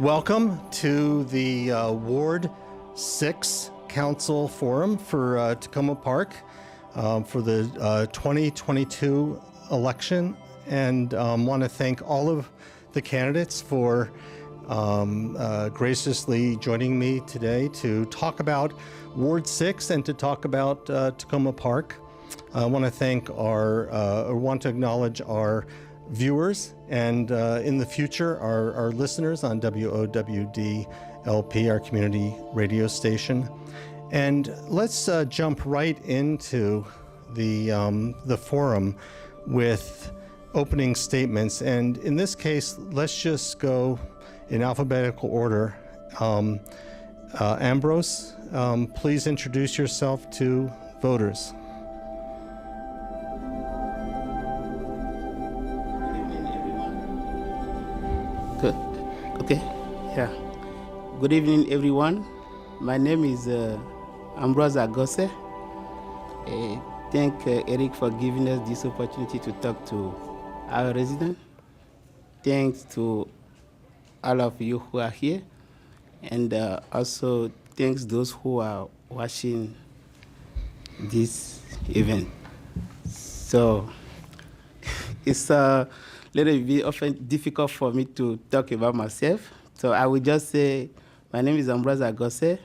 Welcome to the Ward 6 Council Forum for Takoma Park for the 2022 election, and want to thank all of the candidates for graciously joining me today to talk about Ward 6 and to talk about Takoma Park. I want to acknowledge our viewers and in the future our listeners on WOWD-LP, our community radio station. And let's jump right into the forum with opening statements. And in this case, let's just go in alphabetical order. Ambroise, please introduce yourself to voters. Good. Okay. Yeah. Good evening, everyone. My name is Ambroise Agosse. Thank Eric for giving us this opportunity to talk to our resident. Thanks to all of you who are here, and also thanks those who are watching this event. So it's a little bit often difficult for me to talk about myself. So I will just say, my name is Ambroise Agosse.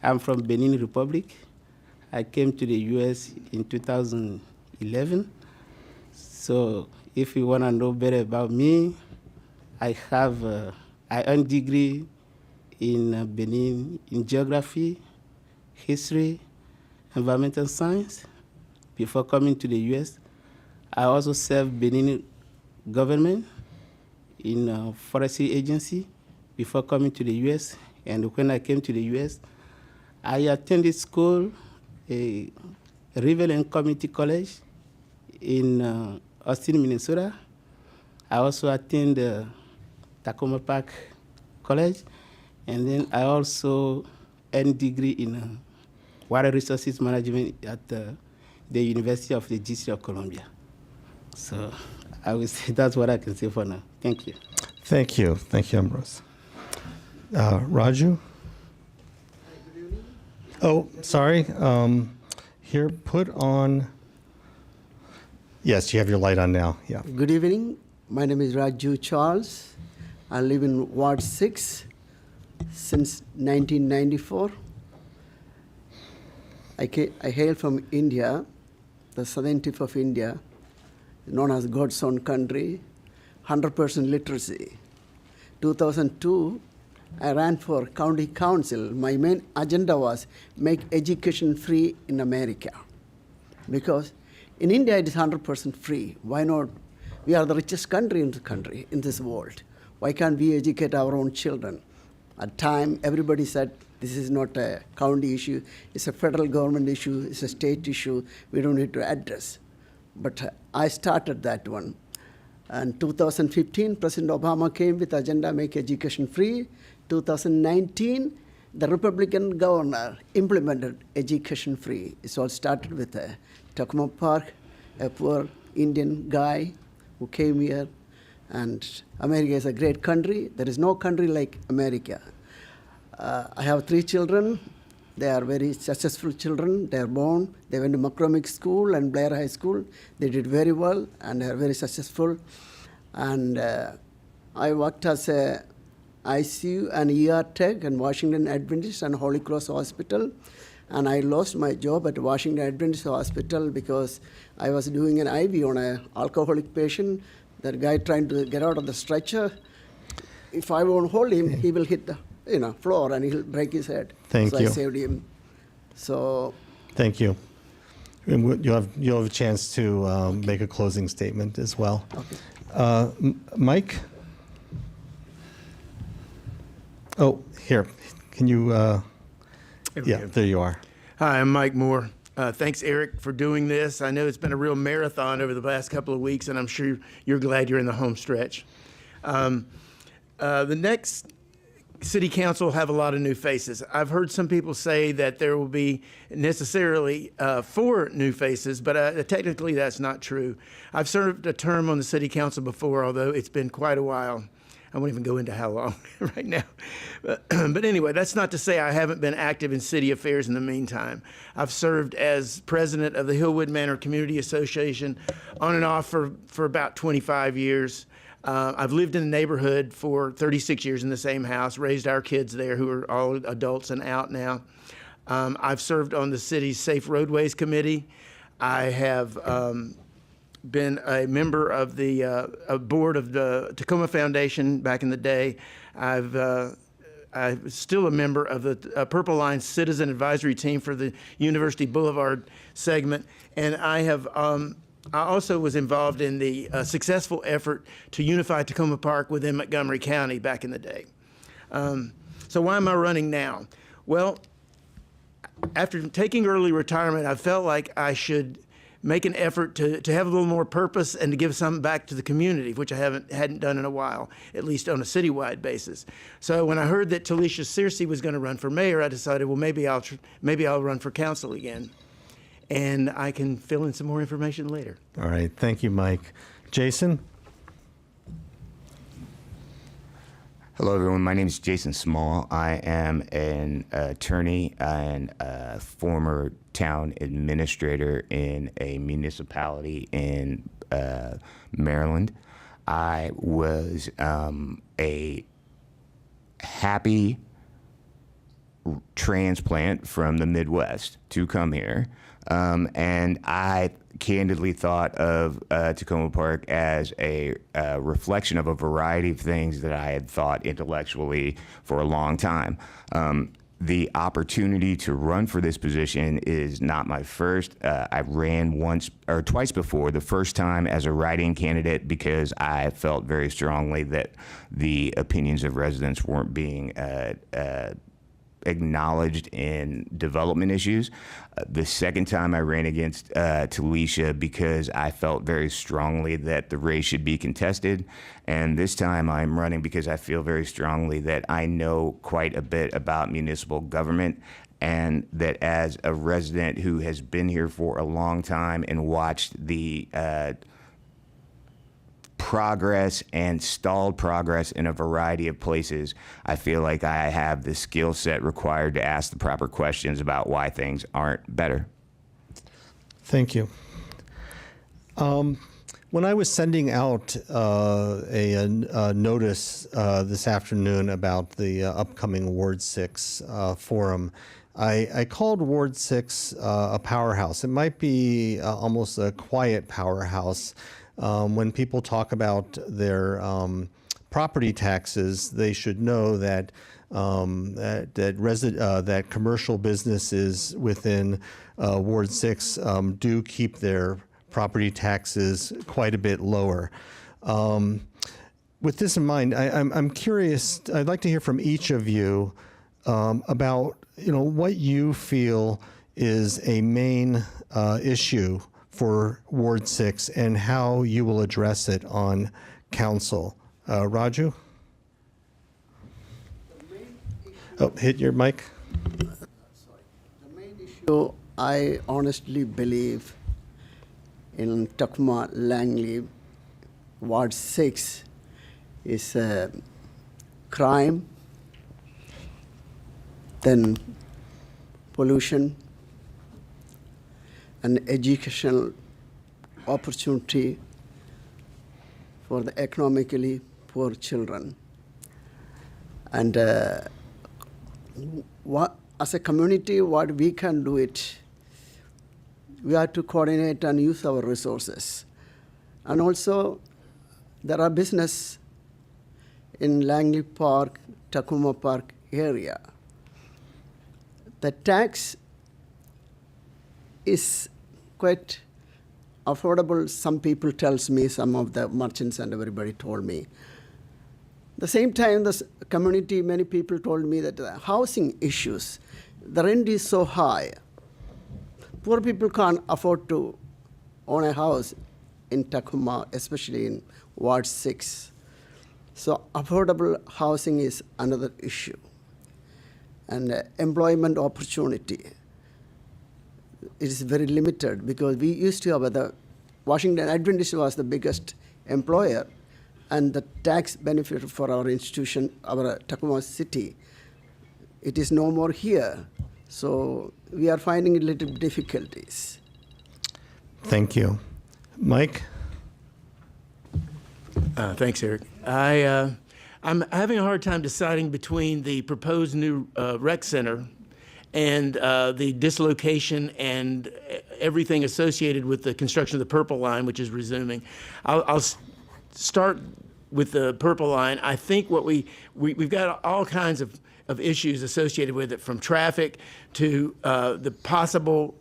I'm from Benin Republic. I came to the US in 2011. So if you want to know better about me, I earned degree in Benin in geography, history, environmental science. Before coming to the US, I also served Benin government in a forestry agency before coming to the US. And when I came to the US, I attended school, a Riverland Community College in Austin, Minnesota. I also attended Takoma Park College, and then I also earned degree in water resources management at the University of the District of Columbia. So I would say that's what I can say for now. Thank you. Thank you. Thank you, Ambroise. Raju? Oh, sorry. Here, put on. Yes, you have your light on now. Yeah. Good evening. My name is Raju Charles. I live in Ward 6 since 1994. I hail from India, the southern tip of India, known as God's own country, 100% literacy. 2002, I ran for county council. My main agenda was make education free in America. Because in India, it is 100% free. Why not? We are the richest country in this world. Why can't we educate our own children? At time, everybody said, this is not a county issue. It's a federal government issue. It's a state issue. We don't need to address. But I started that one. And 2015, President Obama came with agenda make education free. 2019, the Republican governor implemented education free. It all started with Takoma Park, a poor Indian guy who came here. And America is a great country. There is no country like America. I have 3 children. They are very successful children. They are born. They went to McCormick School and Blair High School. They did very well, and they are very successful. And I worked as a ICU and ER tech in Washington Adventist and Holy Cross Hospital. And I lost my job at Washington Adventist Hospital because I was doing an IV on an alcoholic patient. That guy trying to get out of the stretcher. If I won't hold him, he will hit the floor and he'll break his head. Thank you. So I saved him. So. Thank you. And you'll have a chance to make a closing statement as well. Okay. Mike? Oh, here. Can you? Yeah, there you are. Hi, I'm Mike Moore. Thanks, Eric, for doing this. I know it's been a real marathon over the last couple of weeks, and I'm sure you're glad you're in the home stretch. The next city council will have a lot of new faces. I've heard some people say that there will be necessarily 4 new faces, but technically that's not true. I've served a term on the city council before, although it's been quite a while. I won't even go into how long right now. But anyway, that's not to say I haven't been active in city affairs in the meantime. I've served as president of the Hillwood Manor Community Association on and off for about 25 years. I've lived in the neighborhood for 36 years in the same house, raised our kids there who are all adults and out now. I've served on the city's Safe Roadways Committee. I have been a member of the board of the Takoma Foundation back in the day. I'm still a member of the Purple Line Citizen Advisory Team for the University Boulevard segment, and I also was involved in the successful effort to unify Takoma Park within Montgomery County back in the day. So why am I running now? Well, after taking early retirement, I felt like I should make an effort to have a little more purpose and to give something back to the community, which I hadn't done in a while, at least on a citywide basis. So when I heard that Talisha Searcy was going to run for mayor, I decided, well, maybe I'll run for council again, and I can fill in some more information later. All right. Thank you, Mike. Jason? Hello, everyone. My name is Jason Small. I am an attorney and a former town administrator in a municipality in Maryland. I was a happy transplant from the Midwest to come here. And I candidly thought of Takoma Park as a reflection of a variety of things that I had thought intellectually for a long time. The opportunity to run for this position is not my first. I ran once or twice before, the first time as a write-in candidate because I felt very strongly that the opinions of residents weren't being acknowledged in development issues. The second time I ran against Talisha because I felt very strongly that the race should be contested. And this time I'm running because I feel very strongly that I know quite a bit about municipal government, and that as a resident who has been here for a long time and watched the progress and stalled progress in a variety of places, I feel like I have the skill set required to ask the proper questions about why things aren't better. Thank you. When I was sending out a notice this afternoon about the upcoming Ward 6 forum, I called Ward 6 a powerhouse. It might be almost a quiet powerhouse. When people talk about their property taxes, they should know that that commercial businesses within Ward 6 do keep their property taxes quite a bit lower. With this in mind, I'm curious. I'd like to hear from each of you about what you feel is a main issue for Ward 6 and how you will address it on council. Raju? Oh, hit your mic. The main issue, I honestly believe, in Takoma Langley, Ward 6, is crime, then pollution, an educational opportunity for the economically poor children. And as a community, what we can do it, we have to coordinate and use our resources. And also, there are business in Langley Park, Takoma Park area. The tax is quite affordable. Some people tells me, some of the merchants and everybody told me. The same time, the community, many people told me that the housing issues, the rent is so high. Poor people can't afford to own a house in Takoma, especially in Ward 6. So affordable housing is another issue. And employment opportunity is very limited because we used to have the Washington Adventist was the biggest employer, and the tax benefit for our institution, our Takoma city, it is no more here. So we are finding a little difficulties. Thank you. Mike? Thanks, Eric. I'm having a hard time deciding between the proposed new rec center and the dislocation and everything associated with the construction of the Purple Line, which is resuming. I'll start with the Purple Line. I think what we've got all kinds of issues associated with it, from traffic to the possible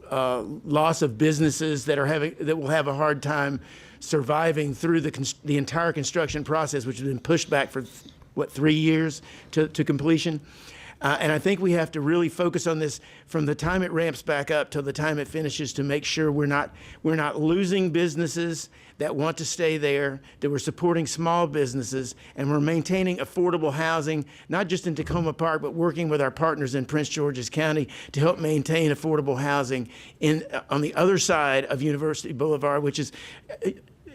loss of businesses that will have a hard time surviving through the entire construction process, which has been pushed back for, 3 years to completion. And I think we have to really focus on this from the time it ramps back up till the time it finishes, to make sure we're not losing businesses that want to stay there, that we're supporting small businesses, and we're maintaining affordable housing, not just in Takoma Park, but working with our partners in Prince George's County to help maintain affordable housing on the other side of University Boulevard, which is,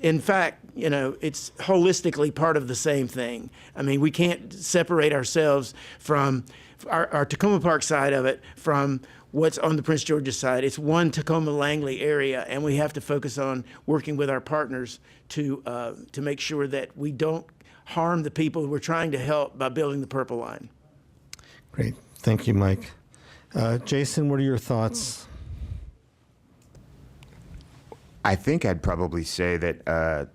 in fact, it's holistically part of the same thing. I mean, we can't separate ourselves from our Takoma Park side of it from what's on the Prince George's side. It's one Takoma-Langley area, and we have to focus on working with our partners to make sure that we don't harm the people we're trying to help by building the Purple Line. Great. Thank you, Mike. Jason, what are your thoughts? I think I'd probably say that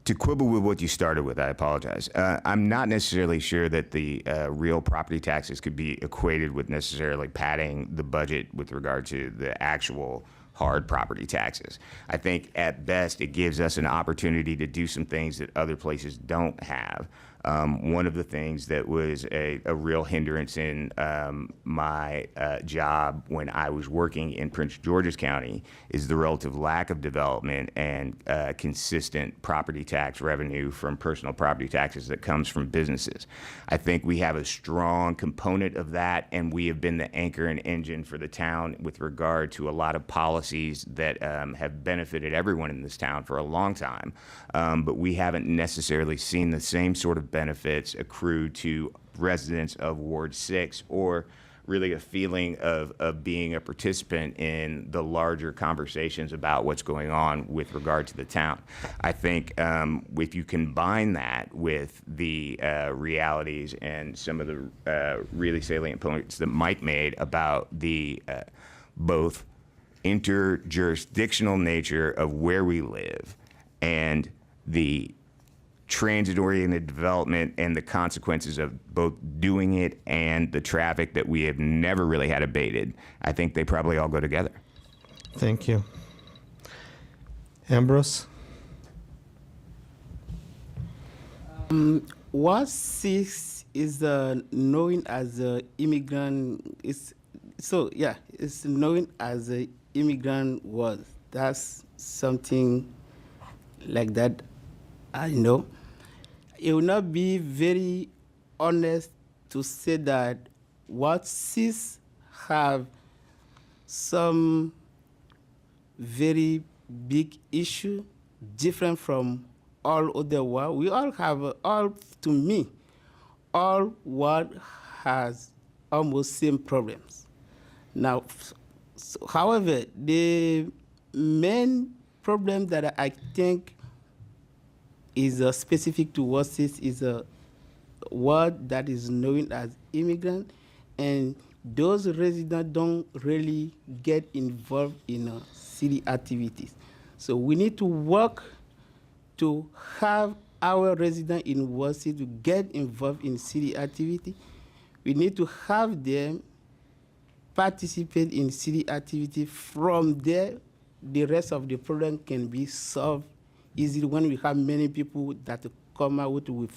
to quibble with what you started with, I apologize. I'm not necessarily sure that the real property taxes could be equated with necessarily padding the budget with regard to the actual hard property taxes. I think at best it gives us an opportunity to do some things that other places don't have. One of the things that was a real hindrance in my job when I was working in Prince George's County is the relative lack of development and consistent property tax revenue from personal property taxes that comes from businesses. I think we have a strong component of that, and we have been the anchor and engine for the town with regard to a lot of policies that have benefited everyone in this town for a long time. But we haven't necessarily seen the same sort of benefits accrue to residents of Ward 6, or really a feeling of being a participant in the larger conversations about what's going on with regard to the town. I think if you combine that with the realities and some of the really salient points that Mike made about the both interjurisdictional nature of where we live and the transit-oriented development and the consequences of both doing it and the traffic that we have never really had abated, I think they probably all go together. Thank you. Ambroise? Ward 6 is known as immigrant. It's known as a immigrant ward. That's something like that. I know. It will not be very honest to say that Ward 6 have some very big issue different from all other wards. We all have, to me, all ward has almost same problems. Now, however, the main problem that I think is specific to Ward 6 is a word that is known as immigrant, and those residents don't really get involved in city activities. So we need to work to have our residents in Ward 6 to get involved in city activity. We need to have them participate in city activity. From there, the rest of the problem can be solved easily. When we have many people that come out with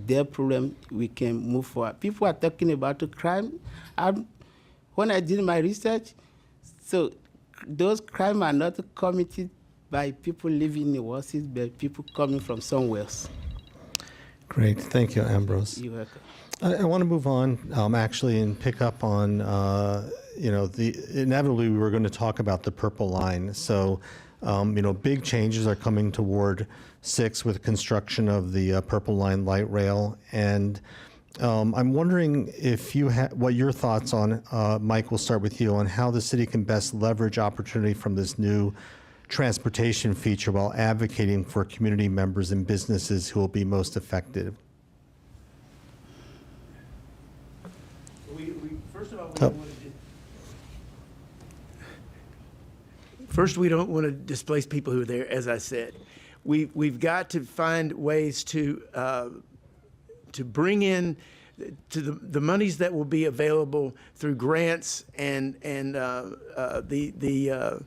their problem, we can move forward. People are talking about the crime. When I did my research, so those crimes are not committed by people living in Ward 6, but people coming from somewhere else. Great. Thank you, Ambroise. You're welcome. I want to move on, actually, and pick up on, inevitably we were going to talk about the Purple Line. So, big changes are coming to Ward 6 with construction of the Purple Line light rail. And I'm wondering if you what your thoughts on, Mike, we'll start with you, on how the city can best leverage opportunity from this new transportation feature while advocating for community members and businesses who will be most affected. First, we don't want to displace people who are there, as I said. We've got to find ways to bring in to the monies that will be available through grants and the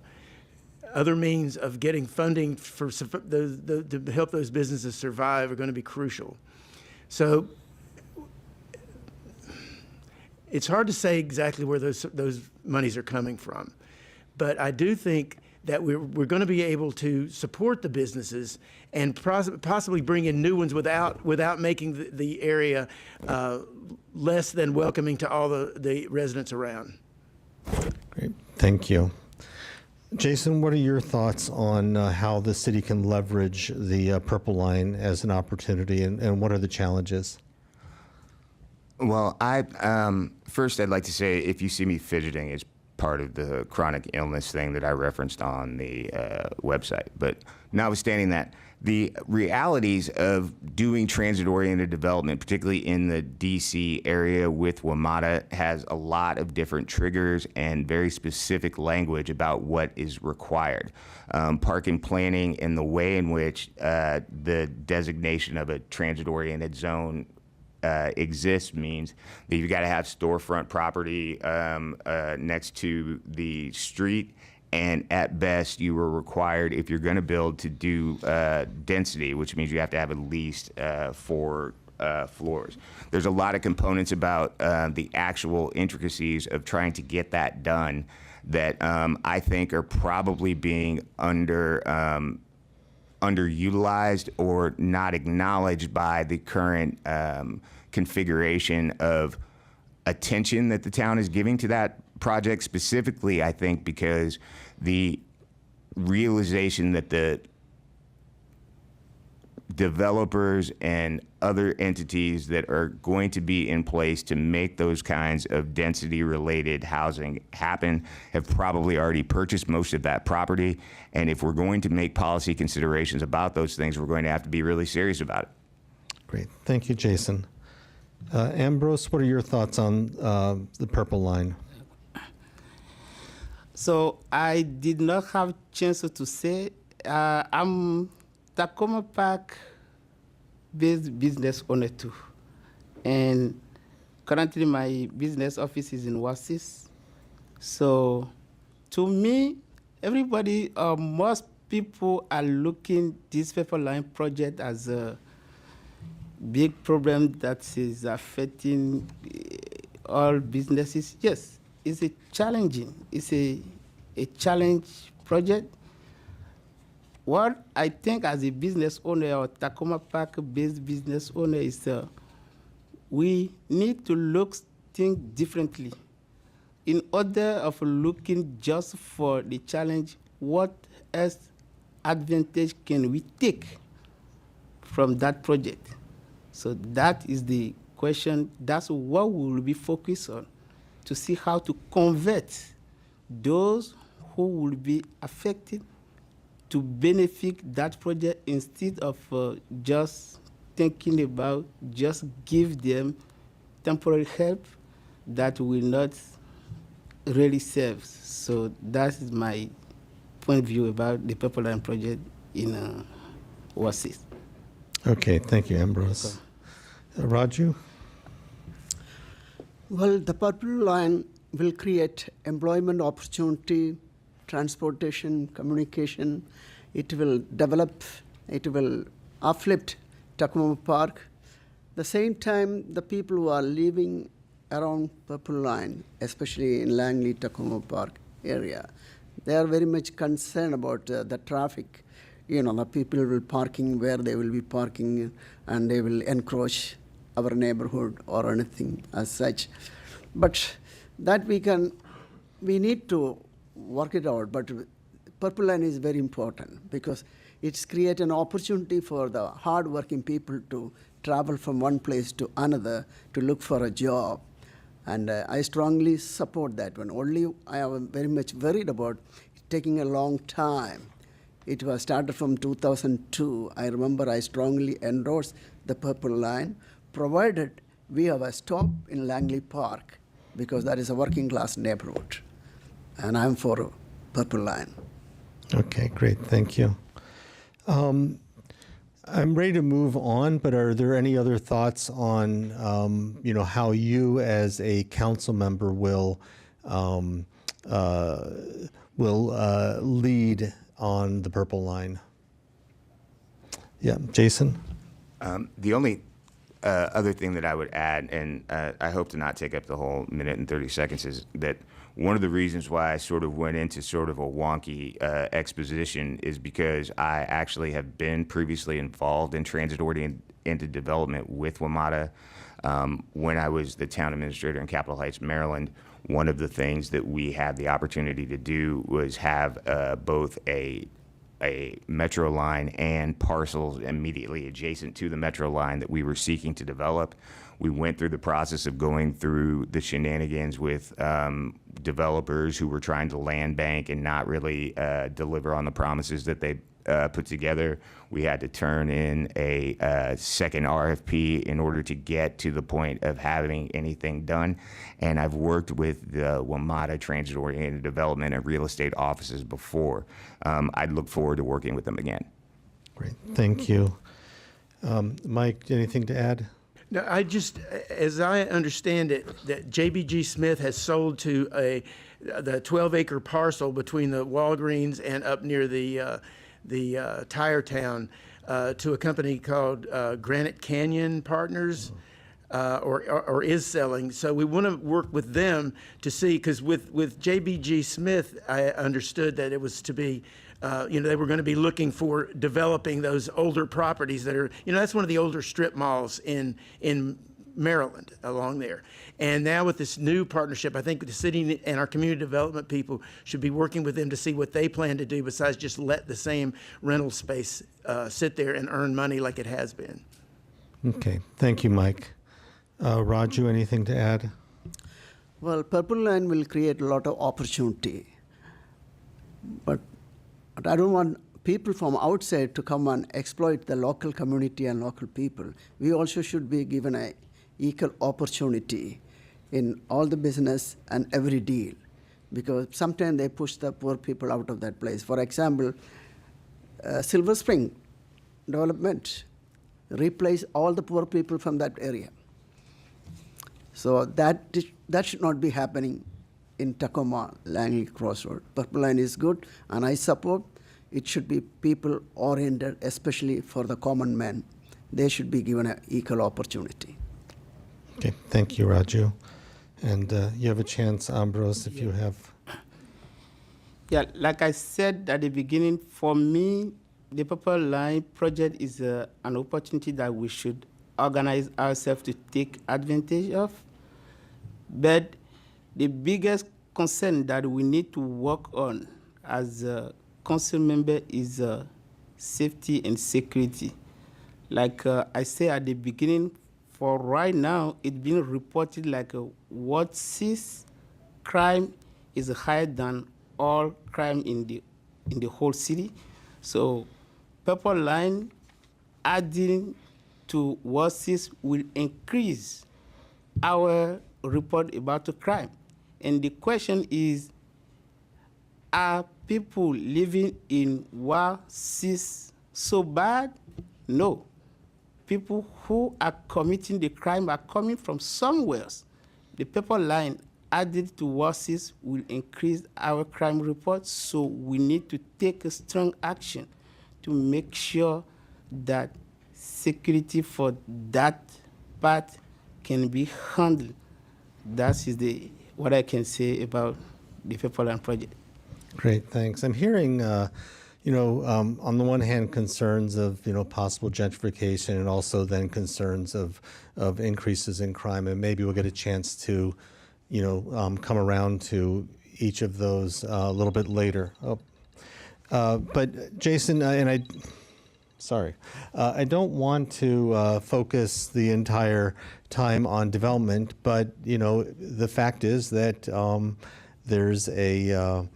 other means of getting funding for to help those businesses survive are going to be crucial. So it's hard to say exactly where those monies are coming from, but I do think that we're going to be able to support the businesses and possibly bring in new ones without making the area less than welcoming to all the residents around. Great, thank you. Jason, what are your thoughts on how the city can leverage the Purple Line as an opportunity, and what are the challenges? Well, first I'd like to say, if you see me fidgeting, it's part of the chronic illness thing that I referenced on the website. But notwithstanding that, the realities of doing transit-oriented development, particularly in the DC area with WMATA, has a lot of different triggers and very specific language about what is required. Parking planning and the way in which the designation of a transit-oriented zone exists means that you've got to have storefront property next to the street, and at best you are required, if you're going to build, to do density, which means you have to have at least 4 floors. There's a lot of components about the actual intricacies of trying to get that done that I think are probably being underutilized or not acknowledged by the current configuration of attention that the town is giving to that project, specifically, I think, because the realization that the developers and other entities that are going to be in place to make those kinds of density-related housing happen have probably already purchased most of that property. And if we're going to make policy considerations about those things, we're going to have to be really serious about it. Great. Thank you, Jason. Ambroise, what are your thoughts on the Purple Line? So I did not have chance to say I'm Takoma Park based business owner too, and currently my business office is in Oasis. So to me, everybody, most people are looking this Purple Line project as a big problem that is affecting all businesses. Yes, it's a challenging, it's a challenge project. What I think as a business owner or Takoma Park-based business owner is we need to think differently. In order of looking just for the challenge, what else advantage can we take from that project? So that is the question. That's what we will be focused on, to see how to convert those who will be affected to benefit that project, instead of just thinking about just give them temporary help that will not really serve. So that is my point of view about the Purple Line project in Oasis. Okay, thank you, Ambroise. Raju? Well, the Purple Line will create employment opportunity, transportation, communication. It will develop, it will uplift Takoma Park. At the same time, the people who are living around Purple Line, especially in Langley, Takoma Park area, they are very much concerned about the traffic. You know, the people will parking where they will be parking, and they will encroach our neighborhood or anything as such. But that we need to work it out. But Purple Line is very important because It's create an opportunity for the hardworking people to travel from one place to another to look for a job. And I strongly support that one. Only I am very much worried about it taking a long time. It was started from 2002. I remember I strongly endorsed the Purple Line, provided we have a stop in Langley Park, because that is a working class neighborhood. And I'm for Purple Line. Okay, great. Thank you. I'm ready to move on, but are there any other thoughts on, how you as a council member will lead on the Purple Line? Yeah, Jason? The only other thing that I would add, and I hope to not take up the whole minute and 30 seconds, is that one of the reasons why I sort of went into sort of a wonky exposition is because I actually have been previously involved in transit-oriented development with WMATA. When I was the town administrator in Capitol Heights, Maryland, one of the things that we had the opportunity to do was have both a metro line and parcels immediately adjacent to the metro line that we were seeking to develop. We went through the process of going through the shenanigans with developers who were trying to land bank and not really deliver on the promises that they put together. We had to turn in a second RFP in order to get to the point of having anything done. And I've worked with the WMATA transit-oriented development and real estate offices before. I'd look forward to working with them again. Great, thank you. Mike, anything to add? No, as I understand it, that JBG Smith has sold to the 12-acre parcel between the Walgreens and up near the Tire Town to a company called Granite Canyon Partners, or is selling. So we want to work with them to see, because with JBG Smith, I understood that it was to be, they were going to be looking for developing those older properties that are, that's one of the older strip malls in Maryland along there. And now with this new partnership, I think the city and our community development people should be working with them to see what they plan to do besides just let the same rental space sit there and earn money like it has been. Okay, thank you, Mike. Raju, anything to add? Well, Purple Line will create a lot of opportunity, but I don't want people from outside to come and exploit the local community and local people. We also should be given an equal opportunity in all the business and every deal, because sometimes they push the poor people out of that place. For example, Silver Spring development replace all the poor people from that area. So that should not be happening in Takoma, Langley Crossroad. Purple Line is good, and I support. It should be people-oriented, especially for the common man. They should be given an equal opportunity. Okay, thank you, Raju. And you have a chance, Ambroise, if you have. Yeah, like I said at the beginning, for me, the Purple Line project is an opportunity that we should organize ourselves to take advantage of. But the biggest concern that we need to work on as a council member is safety and security. Like I said at the beginning, for right now, it's been reported like Ward 6 crime is higher than all crime in the whole city. So Purple Line adding to Ward 6 will increase our report about the crime. And the question is, are people living in Ward 6 so bad? No. People who are committing the crime are coming from somewhere else. The Purple Line added to Ward 6 will increase our crime report, so we need to take a strong action to make sure that security for that part can be handled. That is what I can say about the Purple Line project. Great, thanks. I'm hearing, on the one hand, concerns of, possible gentrification, and also then concerns of increases in crime. And maybe we'll get a chance to, come around to each of those a little bit later. But Jason, I don't want to focus the entire time on development, but the fact is that there's a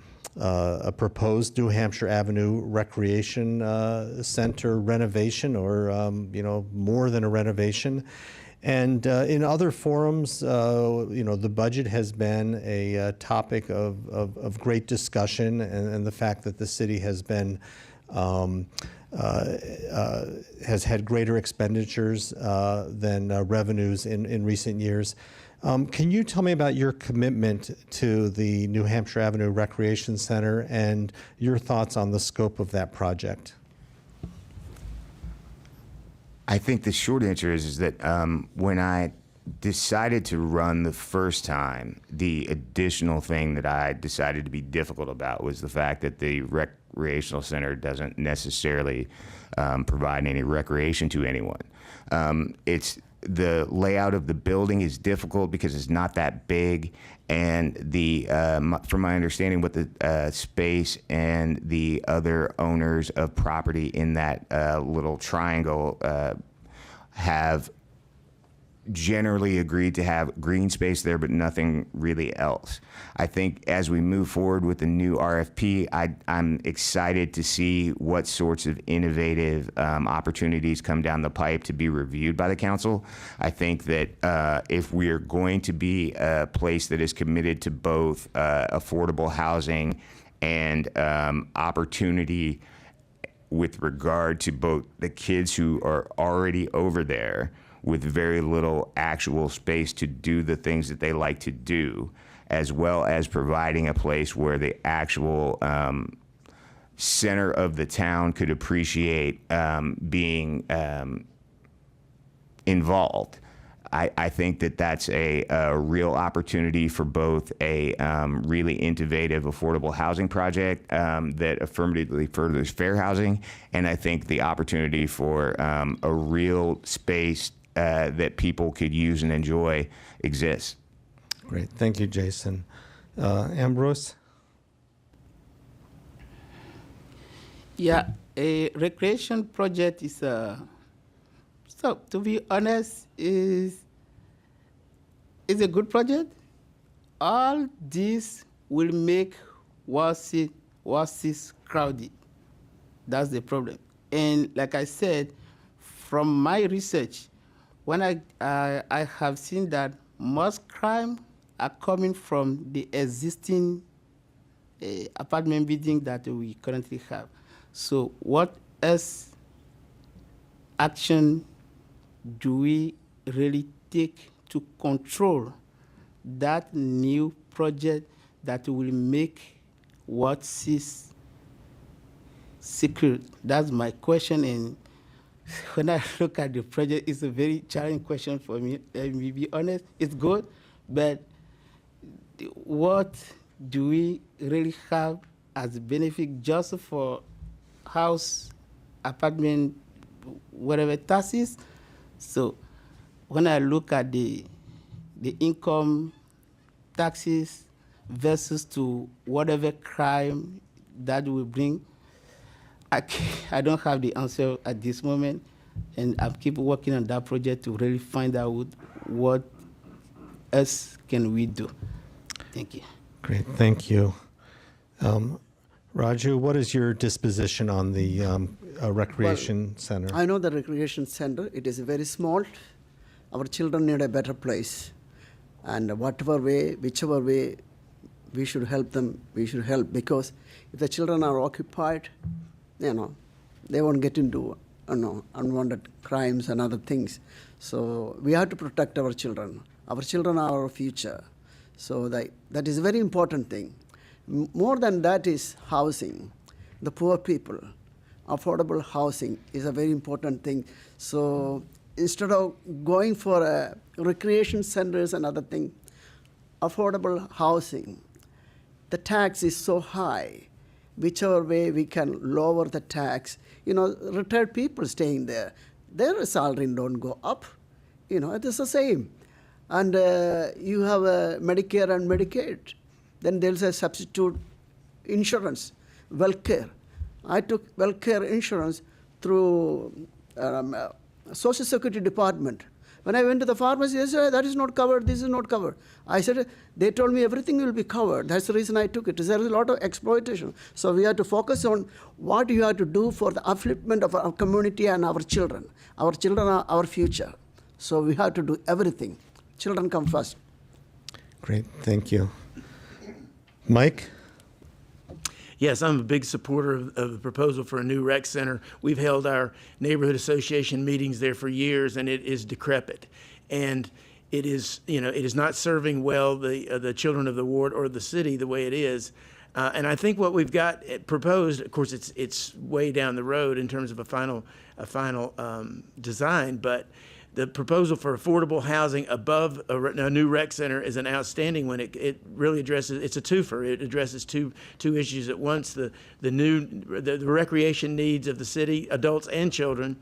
proposed New Hampshire Avenue Recreation Center renovation, or more than a renovation. And in other forums, the budget has been a topic of great discussion, and the fact that the city has been has had greater expenditures than revenues in recent years. Can you tell me about your commitment to the New Hampshire Avenue Recreation Center and your thoughts on the scope of that project? I think the short answer is that when I decided to run the first time, the additional thing that I decided to be difficult about was the fact that the recreational center doesn't necessarily provide any recreation to anyone. The layout of the building is difficult because it's not that big, and from my understanding, what the space and the other owners of property in that little triangle have generally agreed to have green space there, but nothing really else. I think as we move forward with the new RFP, I'm excited to see what sorts of innovative opportunities come down the pipe to be reviewed by the council. I think that if we are going to be a place that is committed to both affordable housing and opportunity with regard to both the kids who are already over there with very little actual space to do the things that they like to do, as well as providing a place where the actual center of the town could appreciate being involved. I think that that's a real opportunity for both a really innovative, affordable housing project that affirmatively furthers fair housing, and I think the opportunity for a real space that people could use and enjoy exists. Great. Thank you, Jason. Ambroise? Yeah, a recreation project is so to be honest, is a good project. All this will make Wasis crowded. That's the problem. And like I said, from my research, when I have seen that most crime are coming from the existing apartment building that we currently have. So what else action do we really take to control that new project that will make what's secure? That's my question. And when I look at the project, it's a very challenging question for me. Let me be honest. It's good, but what do we really have as a benefit just for house, apartment, whatever taxes? So when I look at the income taxes versus to whatever crime that will bring, I don't have the answer at this moment, and I keep working on that project to really find out what else can we do. Thank you. Great, thank you. Raju, what is your disposition on the recreation center? I know the recreation center, it is very small. Our children need a better place. And whichever way, we should help them, we should help. Because if the children are occupied, they won't get into unwanted crimes and other things. So we have to protect our children. Our children are our future. So that is a very important thing. More than that is housing. The poor people, affordable housing is a very important thing. So instead of going for recreation centers and other things, affordable housing, the tax is so high. Whichever way we can lower the tax, retired people staying there, their salary don't go up. It is the same. And you have Medicare and Medicaid. Then there's a substitute insurance, welfare. I took welfare insurance through Social Security Department. When I went to the pharmacy, they said, that is not covered, this is not covered. I said, they told me everything will be covered. That's the reason I took it. There is a lot of exploitation. So we have to focus on what you have to do for the upliftment of our community and our children. Our children are our future. So we have to do everything. Children come first. Great, thank you. Mike? Yes, I'm a big supporter of the proposal for a new rec center. We've held our neighborhood association meetings there for years, and it is decrepit. And it is, it is not serving well the children of the ward or the city the way it is. And I think what we've got proposed, of course, it's way down the road in terms of a final design, but the proposal for affordable housing above a new rec center is an outstanding one. It really addresses, it's a twofer. It addresses two issues at once, the recreation needs of the city, adults and children,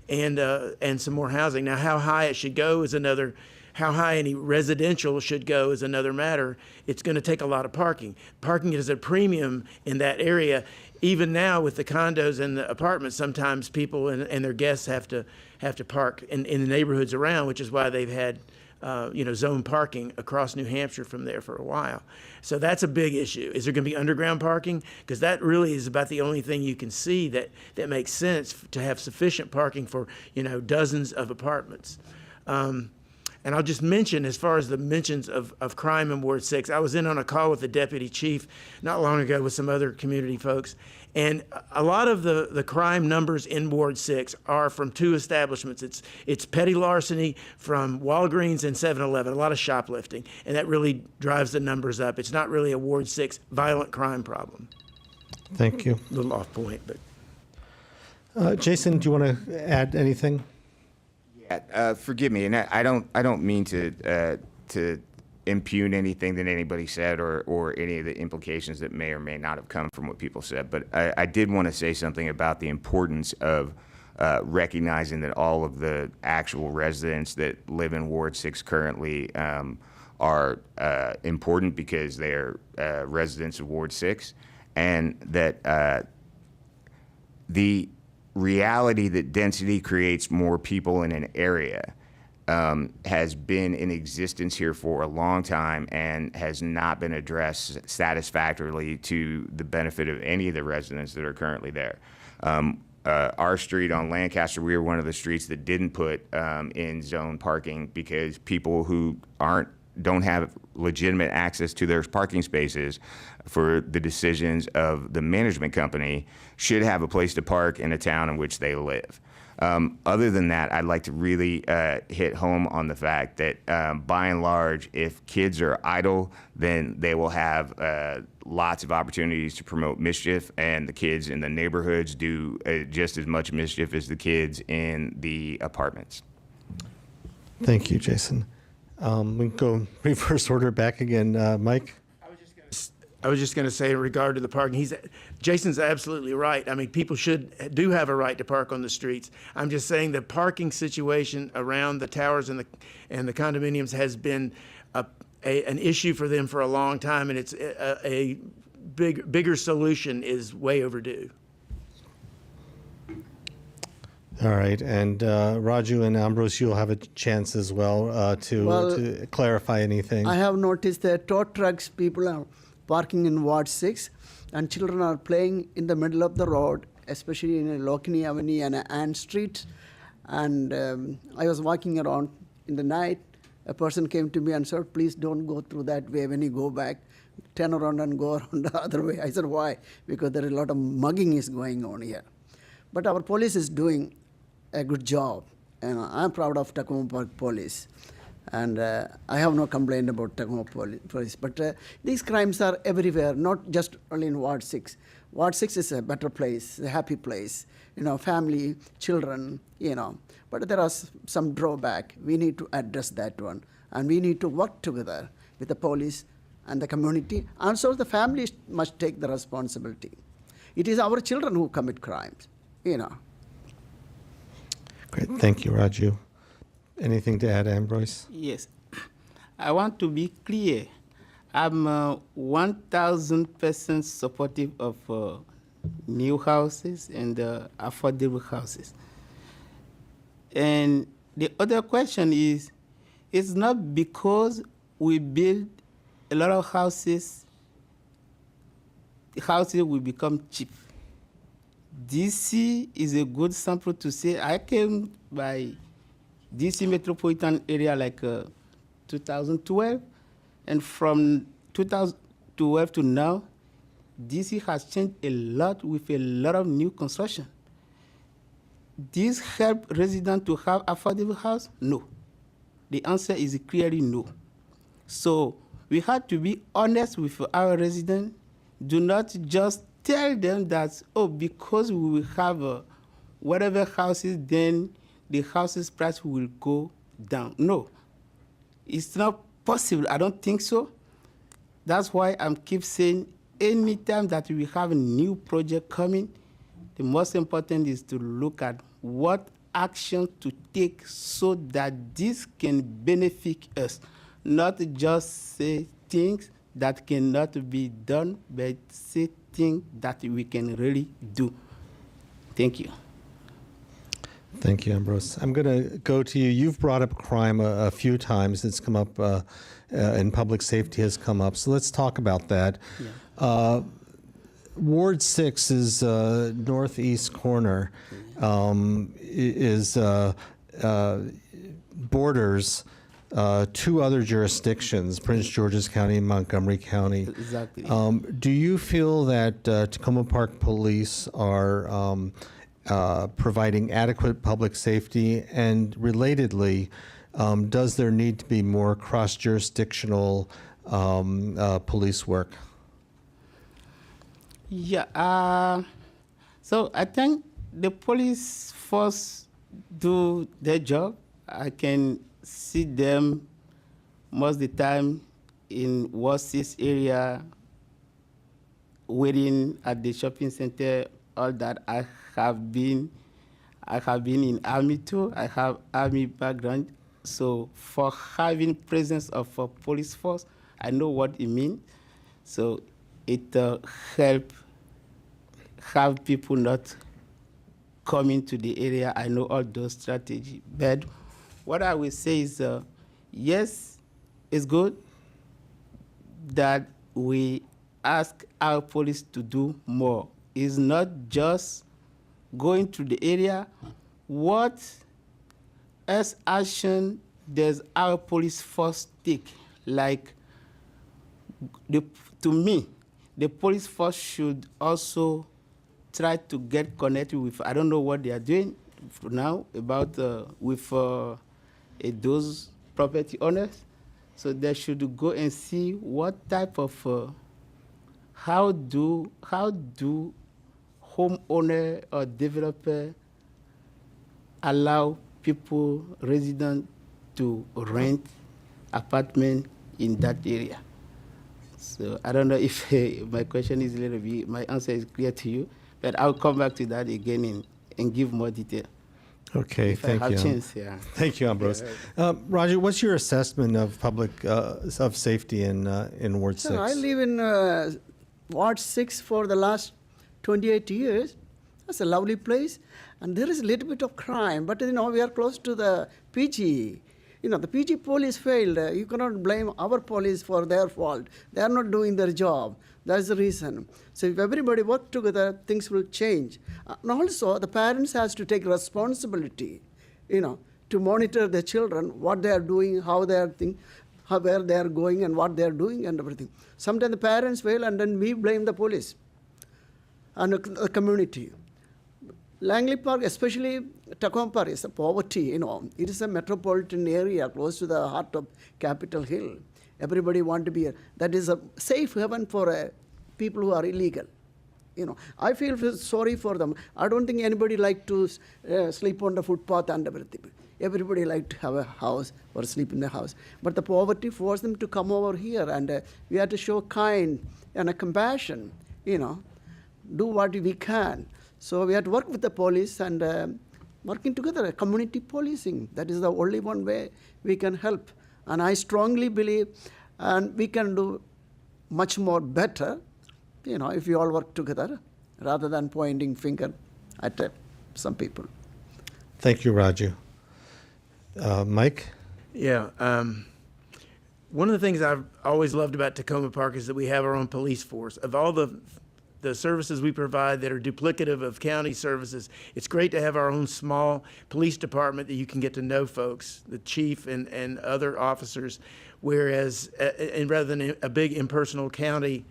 and some more housing. Now, how high it should go is another, how high any residential should go is another matter. It's going to take a lot of parking. Parking is a premium in that area. Even now with the condos and the apartments, sometimes people and their guests have to park in the neighborhoods around, which is why they've had zone parking across New Hampshire from there for a while. So that's a big issue. Is there going to be underground parking? Because that really is about the only thing you can see that makes sense to have sufficient parking for dozens of apartments. And I'll just mention, as far as the mentions of crime in Ward 6, I was in on a call with the deputy chief not long ago with some other community folks, and a lot of the crime numbers in Ward 6 are from two establishments. It's petty larceny from Walgreens and 7-Eleven, a lot of shoplifting, and that really drives the numbers up. It's not really a Ward 6 violent crime problem. Thank you. A little off point, but. Jason, do you want to add anything? Forgive me, and I don't mean to impugn anything that anybody said or any of the implications that may or may not have come from what people said, but I did want to say something about the importance of recognizing that all of the actual residents that live in Ward 6 currently are important because they are residents of Ward 6, and that the reality that density creates more people in an area has been in existence here for a long time and has not been addressed satisfactorily to the benefit of any of the residents that are currently there. Our street on Lancaster, we were one of the streets that didn't put in zone parking because people who don't have legitimate access to their parking spaces for the decisions of the management company should have a place to park in a town in which they live. Other than that, I'd like to really hit home on the fact that by and large, if kids are idle, then they will have lots of opportunities to promote mischief, and the kids in the neighborhoods do just as much mischief as the kids in the apartments. Thank you, Jason. We can go reverse order back again. Mike? I was just going to say in regard to the parking, Jason's absolutely right. I mean, people do have a right to park on the streets. I'm just saying the parking situation around the towers and the condominiums has been an issue for them for a long time, and it's a bigger solution is way overdue. All right, and Raju and Ambroise, you'll have a chance as well to clarify anything. I have noticed that tow trucks people are parking in Ward 6, and children are playing in the middle of the road, especially in Lokini Avenue and Ann Street. And I was walking around in the night. A person came to me and said, please don't go through that way. When you go back, turn around and go around the other way. I said, why? Because there is a lot of mugging is going on here. But our police is doing a good job, and I'm proud of Takoma Park Police. And I have no complaint about Takoma Police. But these crimes are everywhere, not just only in Ward 6. Ward 6 is a better place, a happy place, family, children, But there are some drawback. We need to address that one. And we need to work together with the police and the community. Also, the families must take the responsibility. It is our children who commit crimes, Great. Thank you, Raju. Anything to add, Ambroise? Yes. I want to be clear. I'm 1,000% supportive of new houses and affordable houses. And the other question is, it's not because we build a lot of houses, the houses will become cheap. DC is a good sample to say. I came by DC metropolitan area like 2012, and from 2012 to now, DC has changed a lot with a lot of new construction. This help residents to have affordable house? No. The answer is clearly no. So we have to be honest with our residents. Do not just tell them that, oh, because we will have whatever houses, then the houses price will go down. No, it's not possible. I don't think so. That's why I'm keep saying anytime that we have a new project coming, the most important is to look at what action to take so that this can benefit us, not just say things that cannot be done, but say things that we can really do. Thank you. Thank you, Ambroise. I'm going to go to you. You've brought up crime a few times. It's come up, and public safety has come up. So let's talk about that. Yeah. Ward 6 is northeast corner, borders two other jurisdictions, Prince George's County and Montgomery County. Exactly. Do you feel that Takoma Park Police are providing adequate public safety? And relatedly, does there need to be more cross-jurisdictional police work? Yeah, so I think the police force do their job. I can see them most of the time in Ward 6 area, waiting at the shopping center, all that. I have been in Army too. I have Army background. So for having presence of a police force, I know what it means. So it help have people not coming to the area. I know all those strategies. But what I will say is, yes, it's good that we ask our police to do more. It's not just going to the area. What else action does our police force take? Like, to me, the police force should also try to get connected with, I don't know what they are doing now about with those property owners. So they should go and see what type of, how do homeowner or developer allow people, residents, to rent apartment in that area. So I don't know if my question is a little bit, my answer is clear to you, but I'll come back to that again and give more detail. Okay, thank you. Chance, yeah. Thank you, Ambroise. Raju, what's your assessment of public of safety in Ward 6? I live in Ward 6 for the last 28 years. That's a lovely place. And there is a little bit of crime, but we are close to the PG. The PG police failed. You cannot blame our police for their fault. They are not doing their job. That's the reason. So if everybody work together, things will change. And also, the parents has to take responsibility, to monitor their children, what they are doing, how they are thinking, where they are going, and what they are doing, and everything. Sometimes the parents fail, and then we blame the police and the community. Langley Park, especially Takoma Park, is a poverty, It is a metropolitan area close to the heart of Capitol Hill. Everybody want to be here. That is a safe haven for people who are illegal. I feel sorry for them. I don't think anybody like to sleep on the footpath and everything. Everybody like to have a house or sleep in the house. But the poverty forced them to come over here, and we have to show kind and a compassion, do what we can. So we have to work with the police and working together, community policing. That is the only one way we can help. And I strongly believe, and we can do much more better, if we all work together. rather than pointing finger at some people. Thank you, Raju. Mike? Yeah. One of the things I've always loved about Takoma Park is that we have our own police force. Of all the services we provide that are duplicative of county services, it's great to have our own small police department that you can get to know folks, the chief and other officers, whereas, and rather than a big impersonal county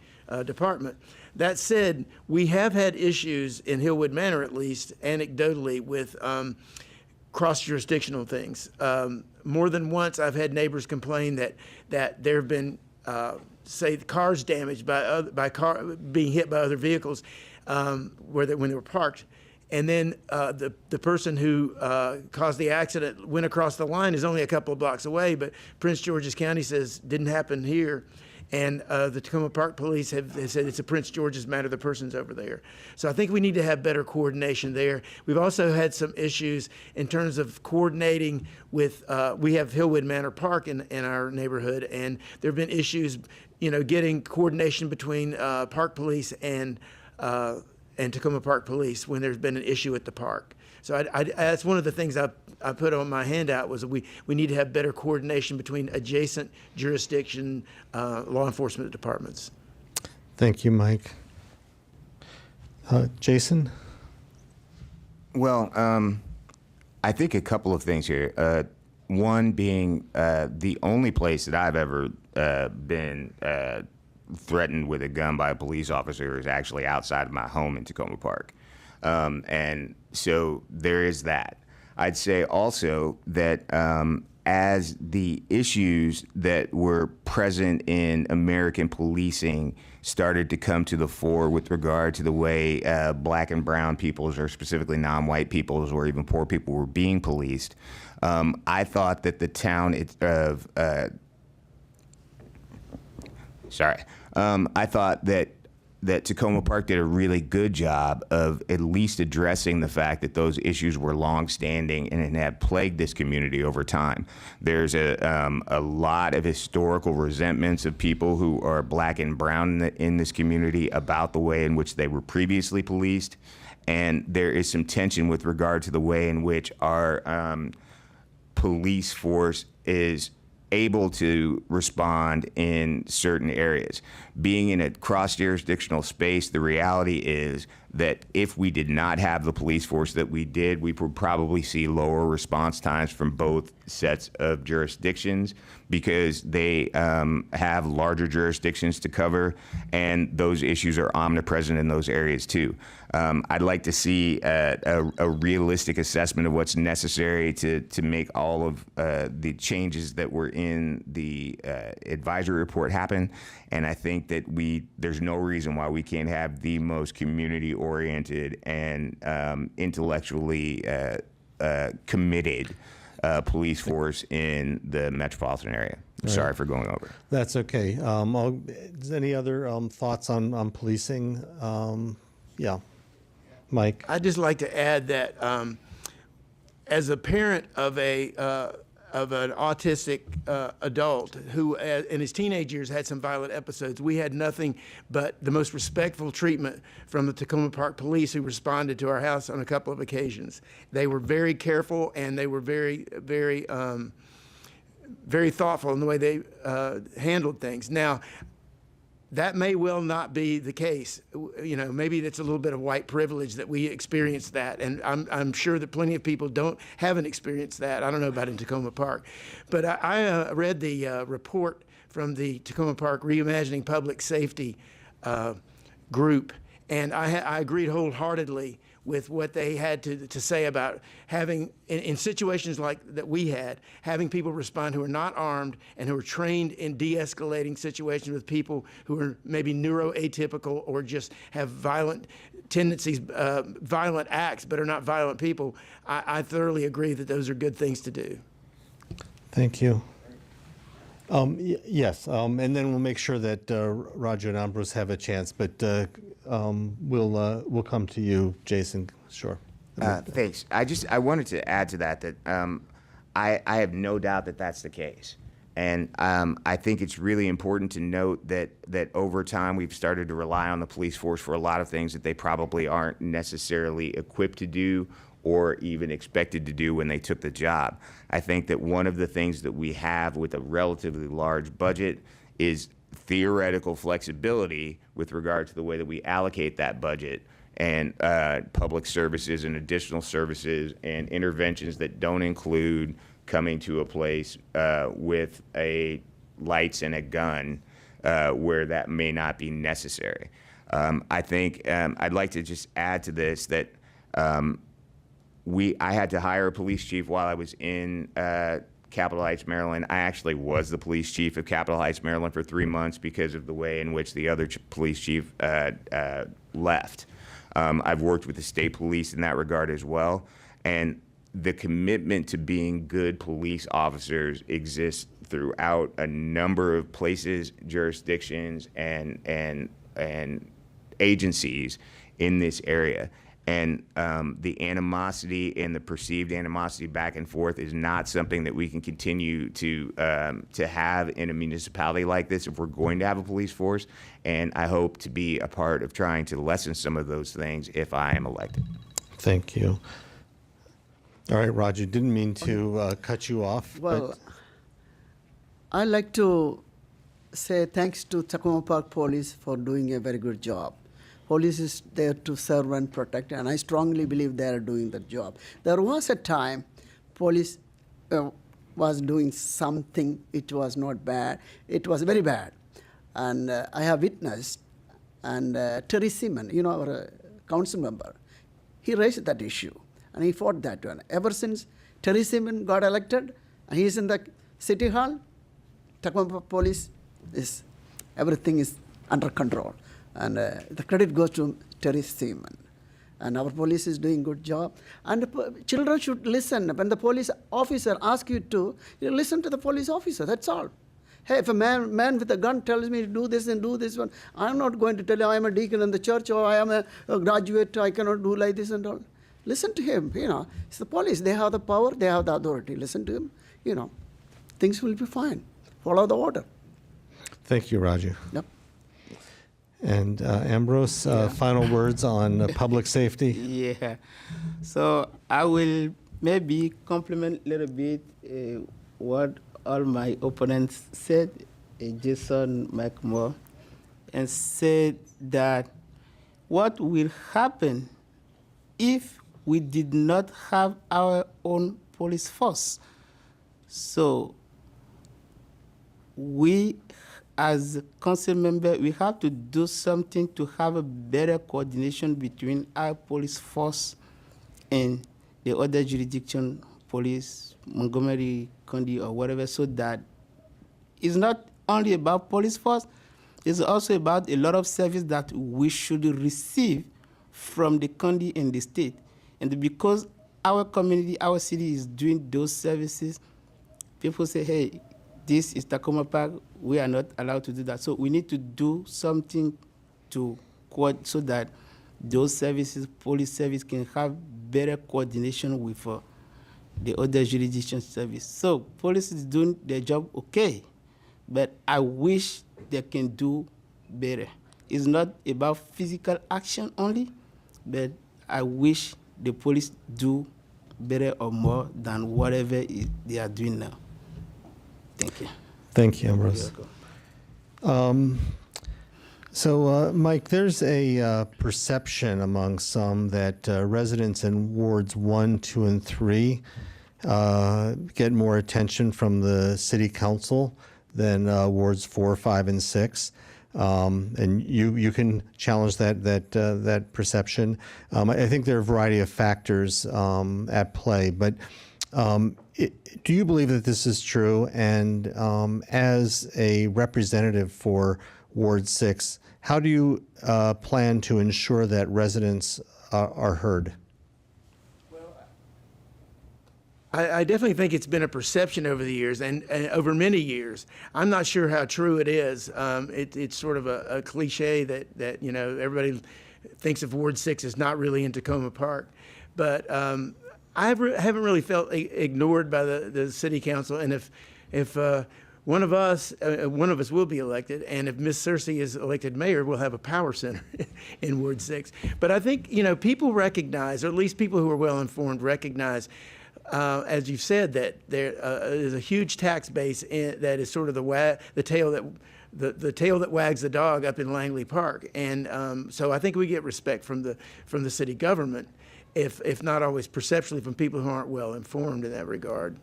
department. That said, we have had issues in Hillwood Manor, at least anecdotally, with cross-jurisdictional things. More than once, I've had neighbors complain that there have been, say, cars damaged being hit by other vehicles when they were parked, and then the person who caused the accident went across the line is only a couple of blocks away, but Prince George's County says didn't happen here. And the Takoma Park Police have said it's a Prince George's matter, the person's over there. So I think we need to have better coordination there. We've also had some issues in terms of coordinating with, we have Hillwood Manor Park in our neighborhood, and there have been issues, getting coordination between Park Police and Takoma Park Police when there's been an issue at the park. So that's one of the things I put on my handout was that we need to have better coordination between adjacent jurisdiction law enforcement departments. Thank you, Mike. Jason? Well, I think a couple of things here. One being the only place that I've ever been threatened with a gun by a police officer is actually outside of my home in Takoma Park. And so there is that. I'd say also that as the issues that were present in American policing started to come to the fore with regard to the way black and brown peoples, or specifically non-white peoples, or even poor people were being policed, I thought that the town I thought that Takoma Park did a really good job of at least addressing the fact that those issues were longstanding and had plagued this community over time. There's a lot of historical resentments of people who are black and brown in this community about the way in which they were previously policed, and there is some tension with regard to the way in which our police force is able to respond in certain areas. Being in a cross-jurisdictional space, the reality is that if we did not have the police force that we did, we would probably see lower response times from both sets of jurisdictions because they have larger jurisdictions to cover, and those issues are omnipresent in those areas too. I'd like to see a realistic assessment of what's necessary to make all of the changes that were in the advisory report happen. And I think that there's no reason why we can't have the most community-oriented and intellectually committed police force in the metropolitan area. Sorry for going over. That's okay. Any other thoughts on policing? Yeah. Mike? I'd just like to add that as a parent of an autistic adult who in his teenage years had some violent episodes, we had nothing but the most respectful treatment from the Takoma Park Police, who responded to our house on a couple of occasions. They were very careful, and they were very, very, very thoughtful in the way they handled things. Now, that may well not be the case. Maybe it's a little bit of white privilege that we experience that, and I'm sure that plenty of people haven't experienced that. I don't know about in Takoma Park, but I read the report from the Takoma Park Reimagining Public Safety group, and I agreed wholeheartedly with what they had to say about having, in situations like that we had, having people respond who are not armed and who are trained in de-escalating situations with people who are maybe neuroatypical or just have violent tendencies, violent acts, but are not violent people. I thoroughly agree that those are good things to do. Thank you. Yes, and then we'll make sure that Raju and Ambroise have a chance, but we'll come to you, Jason. Sure. Thanks. I wanted to add to that I have no doubt that that's the case. And I think it's really important to note that over time we've started to rely on the police force for a lot of things that they probably aren't necessarily equipped to do or even expected to do when they took the job. I think that one of the things that we have with a relatively large budget is theoretical flexibility with regard to the way that we allocate that budget and public services and additional services and interventions that don't include coming to a place with a lights and a gun where that may not be necessary. I think I'd like to just add to this that I had to hire a police chief while I was in Capitol Heights, Maryland. I actually was the police chief of Capitol Heights, Maryland for 3 months because of the way in which the other police chief left. I've worked with the state police in that regard as well. And the commitment to being good police officers exists throughout a number of places, jurisdictions, and agencies in this area. And the animosity and the perceived animosity back and forth is not something that we can continue to have in a municipality like this if we're going to have a police force. And I hope to be a part of trying to lessen some of those things if I am elected. Thank you. All right, Raju, didn't mean to cut you off. Well, I'd like to say thanks to Takoma Park Police for doing a very good job. Police is there to serve and protect, and I strongly believe they are doing the job. There was a time police was doing something, it was not bad, it was very bad. And I have witnessed, and Terry Seaman, our council member, he raised that issue, and he fought that one. Ever since Terry Seaman got elected, and he is in the city hall, Takoma Police everything is under control. And the credit goes to Terry Seaman. And our police is doing a good job. And children should listen. When the police officer asks you to, listen to the police officer, that's all. Hey, if a man with a gun tells me to do this and do this one, I'm not going to tell you I am a deacon in the church or I am a graduate, I cannot do like this and all. Listen to him, It's the police. They have the power, they have the authority. Listen to him, Things will be fine. Follow the order. Thank you, Raju. Yep. And Ambroise, final words on public safety? Yeah. So I will maybe compliment a little bit what all my opponents said, Jason McMore, and said that what will happen if we did not have our own police force. So we, as council member, we have to do something to have a better coordination between our police force and the other jurisdiction police, Montgomery County or whatever, so that it's not only about police force, it's also about a lot of service that we should receive from the county and the state. And because our community, our city is doing those services, people say, hey, this is Takoma Park, we are not allowed to do that. So we need to do something so that those services, police service, can have better coordination with the other jurisdiction service. So police is doing their job okay, but I wish they can do better. It's not about physical action only, but I wish the police do better or more than whatever they are doing now. Thank you. Thank you, Ambroise. So, Mike, there's a perception among some that residents in wards 1, 2, and 3 get more attention from the city council than wards 4, 5, and 6. And you can challenge that perception. I think there are a variety of factors at play, but do you believe that this is true? And as a representative for Ward 6, how do you plan to ensure that residents are heard? I definitely think it's been a perception over the years and over many years. I'm not sure how true it is. It's sort of a cliche that everybody thinks of Ward 6 as not really in Takoma Park. But I haven't really felt ignored by the city council. And if one of us will be elected, and if Miss Cersei is elected mayor, we'll have a power center in Ward 6. But I think, people recognize, or at least people who are well informed recognize, as you've said, that there is a huge tax base that is sort of the tail that wags the dog up in Langley Park, and so I think we get respect from the city government, if not always perceptually from people who aren't well informed in that regard.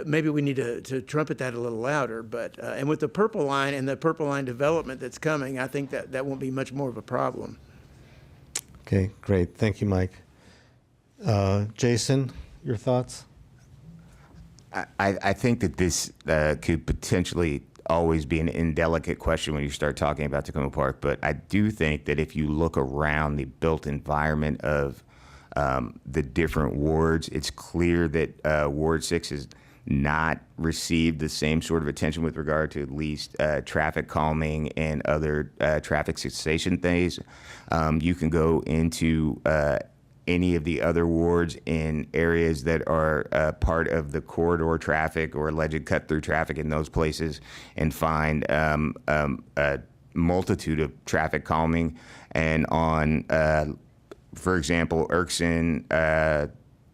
Maybe we need to trumpet that a little louder, but and with the Purple Line and the Purple Line development that's coming, I think that won't be much more of a problem. Okay, great. Thank you, Mike. Jason, your thoughts? I think that this could potentially always be an indelicate question when you start talking about Takoma Park, but I do think that if you look around the built environment of the different wards, it's clear that Ward 6 has not received the same sort of attention with regard to at least traffic calming and other traffic cessation things. You can go into any of the other wards in areas that are part of the corridor traffic or alleged cut-through traffic in those places and find a multitude of traffic calming. And on, for example, Erskine,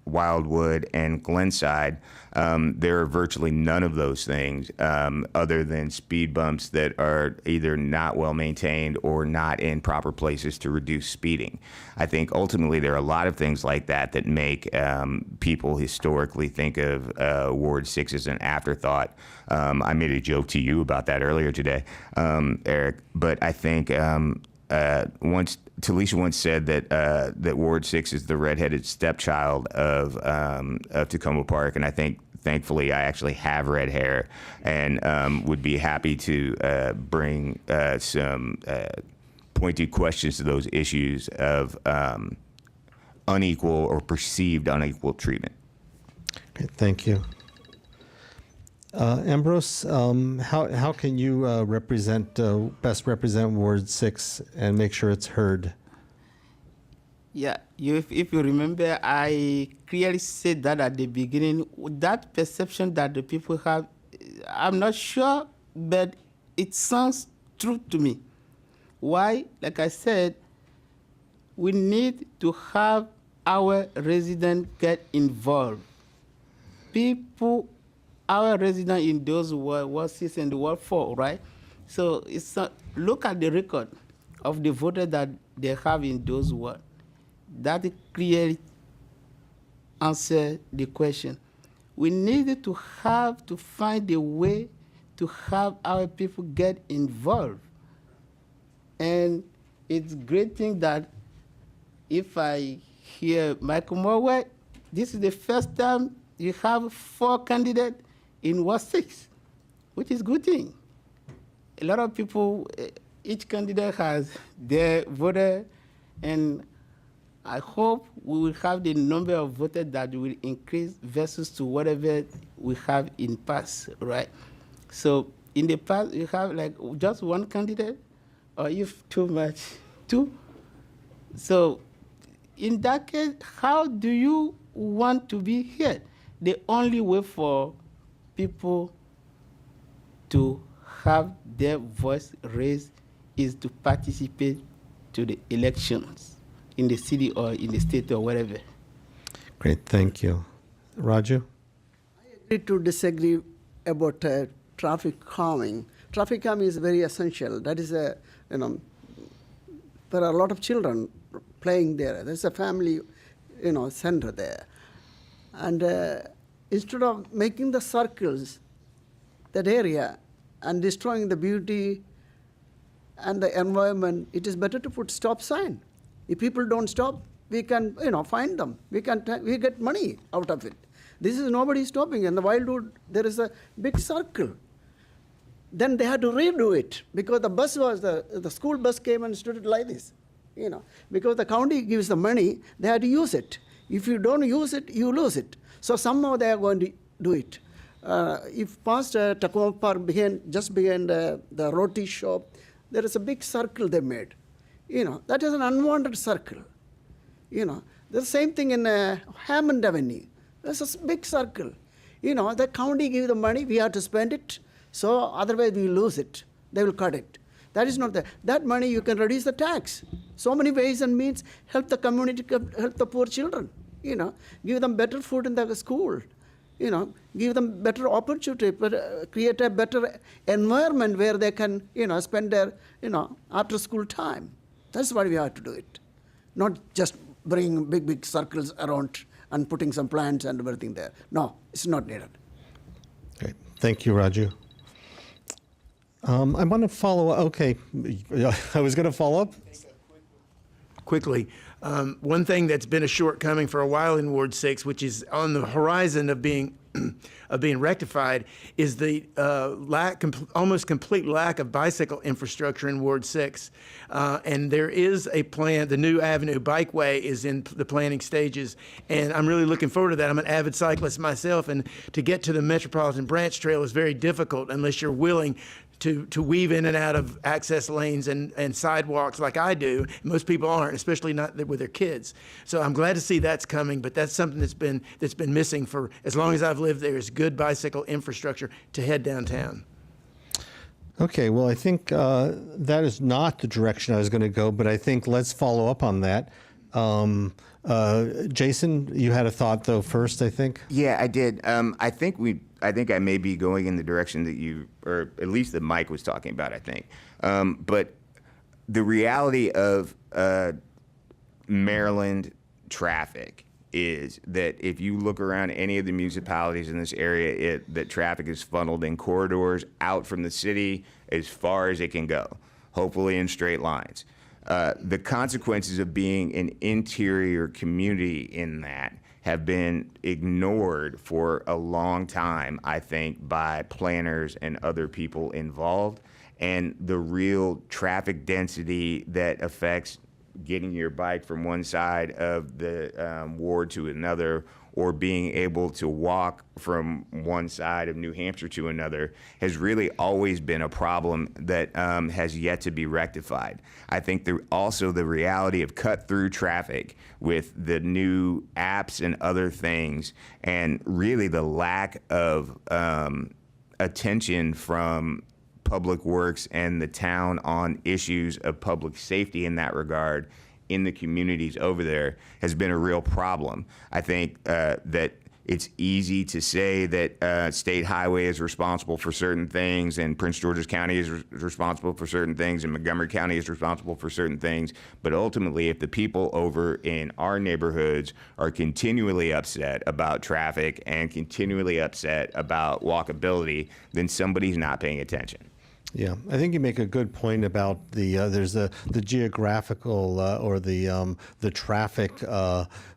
Wildwood, and Glenside, there are virtually none of those things other than speed bumps that are either not well maintained or not in proper places to reduce speeding. I think ultimately there are a lot of things like that that make people historically think of Ward 6 as an afterthought. I made a joke to you about that earlier today, Eric, but I think Talisha once said that Ward 6 is the redheaded stepchild of Takoma Park, and I think, thankfully, I actually have red hair and would be happy to bring some pointed questions to those issues of unequal or perceived unequal treatment. Okay, thank you. Ambroise, how can you best represent Ward 6 and make sure it's heard? Yeah, if you remember, I clearly said that at the beginning. That perception that the people have, I'm not sure, but it sounds true to me. Why? Like I said, we need to have our residents get involved. Our residents in those Ward 6 and Ward 4, right? So look at the record of the voters that they have in those wards. That clearly answer the question. We needed to find a way to have our people get involved. And it's a great thing that if I hear Michael Morway, this is the first time you have 4 candidates in Ward 6, which is a good thing. A lot of people, each candidate has their voter, and I hope we will have the number of voters that will increase versus to whatever we have in past, right? So in the past, you have like just 1 candidate, or if too much, 2. So in that case, how do you want to be here? The only way for people to have their voice raised is to participate to the elections in the city or in the state or whatever. Great, thank you. Raju? I agree to disagree about traffic calming. Traffic calming is very essential. That is there are a lot of children playing there. There's a family, center there. And instead of making the circles, that area, and destroying the beauty and the environment, it is better to put stop sign. If people don't stop, we can, find them. We get money out of it. This is nobody stopping. In the Wildwood, there is a big circle. Then they had to redo it because the school bus came and stood like this, because the county gives the money, they had to use it. If you don't use it, you lose it. So somehow they are going to do it. If past Takoma Park just behind the roti shop, there is a big circle they made. That is an unwanted circle. The same thing in Hammond Avenue. There's a big circle. The county give the money, we have to spend it, so otherwise we lose it. They will cut it. That is not that money you can reduce the tax. So many ways and means, help the community, help the poor children, give them better food in the school, give them better opportunity, create a better environment where they can, spend their, after school time. That's why we have to do it. Not just bring big circles around and putting some plants and everything there. No, it's not needed. Great. Thank you, Raju. I want to follow up. Okay. I was going to follow up. Quickly, one thing that's been a shortcoming for a while in Ward 6, which is on the horizon of being rectified, is the almost complete lack of bicycle infrastructure in Ward 6. And there is a plan. The new Avenue Bikeway is in the planning stages, and I'm really looking forward to that. I'm an avid cyclist myself, and to get to the Metropolitan Branch Trail is very difficult unless you're willing to weave in and out of access lanes and sidewalks like I do. Most people aren't, especially not with their kids. So I'm glad to see that's coming, but that's something that's been missing for as long as I've lived there, is good bicycle infrastructure to head downtown. Okay, well, I think that is not the direction I was going to go, but I think let's follow up on that. Jason, you had a thought though first, I think. Yeah, I did. I think I may be going in the direction that you, or at least that Mike was talking about, I think. But the reality of Maryland traffic is that if you look around any of the municipalities in this area, that traffic is funneled in corridors out from the city as far as it can go, hopefully in straight lines. The consequences of being an interior community in that have been ignored for a long time, I think, by planners and other people involved. And the real traffic density that affects getting your bike from one side of the ward to another, or being able to walk from one side of New Hampshire to another, has really always been a problem that has yet to be rectified. I think also the reality of cut-through traffic with the new apps and other things, and really the lack of attention from Public Works and the town on issues of public safety in that regard in the communities over there has been a real problem. I think that it's easy to say that State Highway is responsible for certain things, and Prince George's County is responsible for certain things, and Montgomery County is responsible for certain things. But ultimately, if the people over in our neighborhoods are continually upset about traffic and continually upset about walkability, then somebody's not paying attention. Yeah, I think you make a good point about there's the geographical or the traffic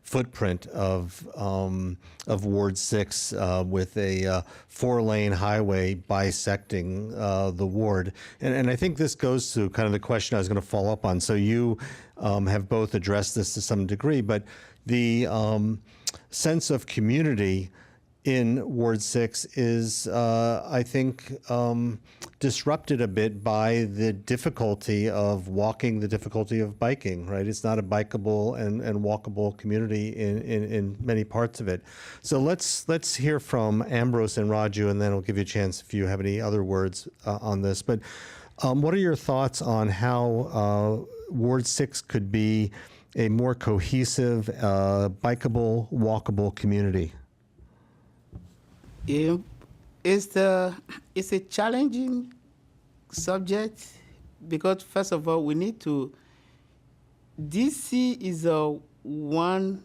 footprint of Ward 6 with a 4-lane highway bisecting the ward, and I think this goes to kind of the question I was going to follow up on. So you have both addressed this to some degree, but the sense of community in Ward 6 is, I think, disrupted a bit by the difficulty of walking, the difficulty of biking, right? It's not a bikeable and walkable community in many parts of it. So let's hear from Ambroise and Raju, and then I'll give you a chance if you have any other words on this. But what are your thoughts on how Ward 6 could be a more cohesive, bikeable, walkable community? It's a challenging subject because, first of all, we need to. DC is a one,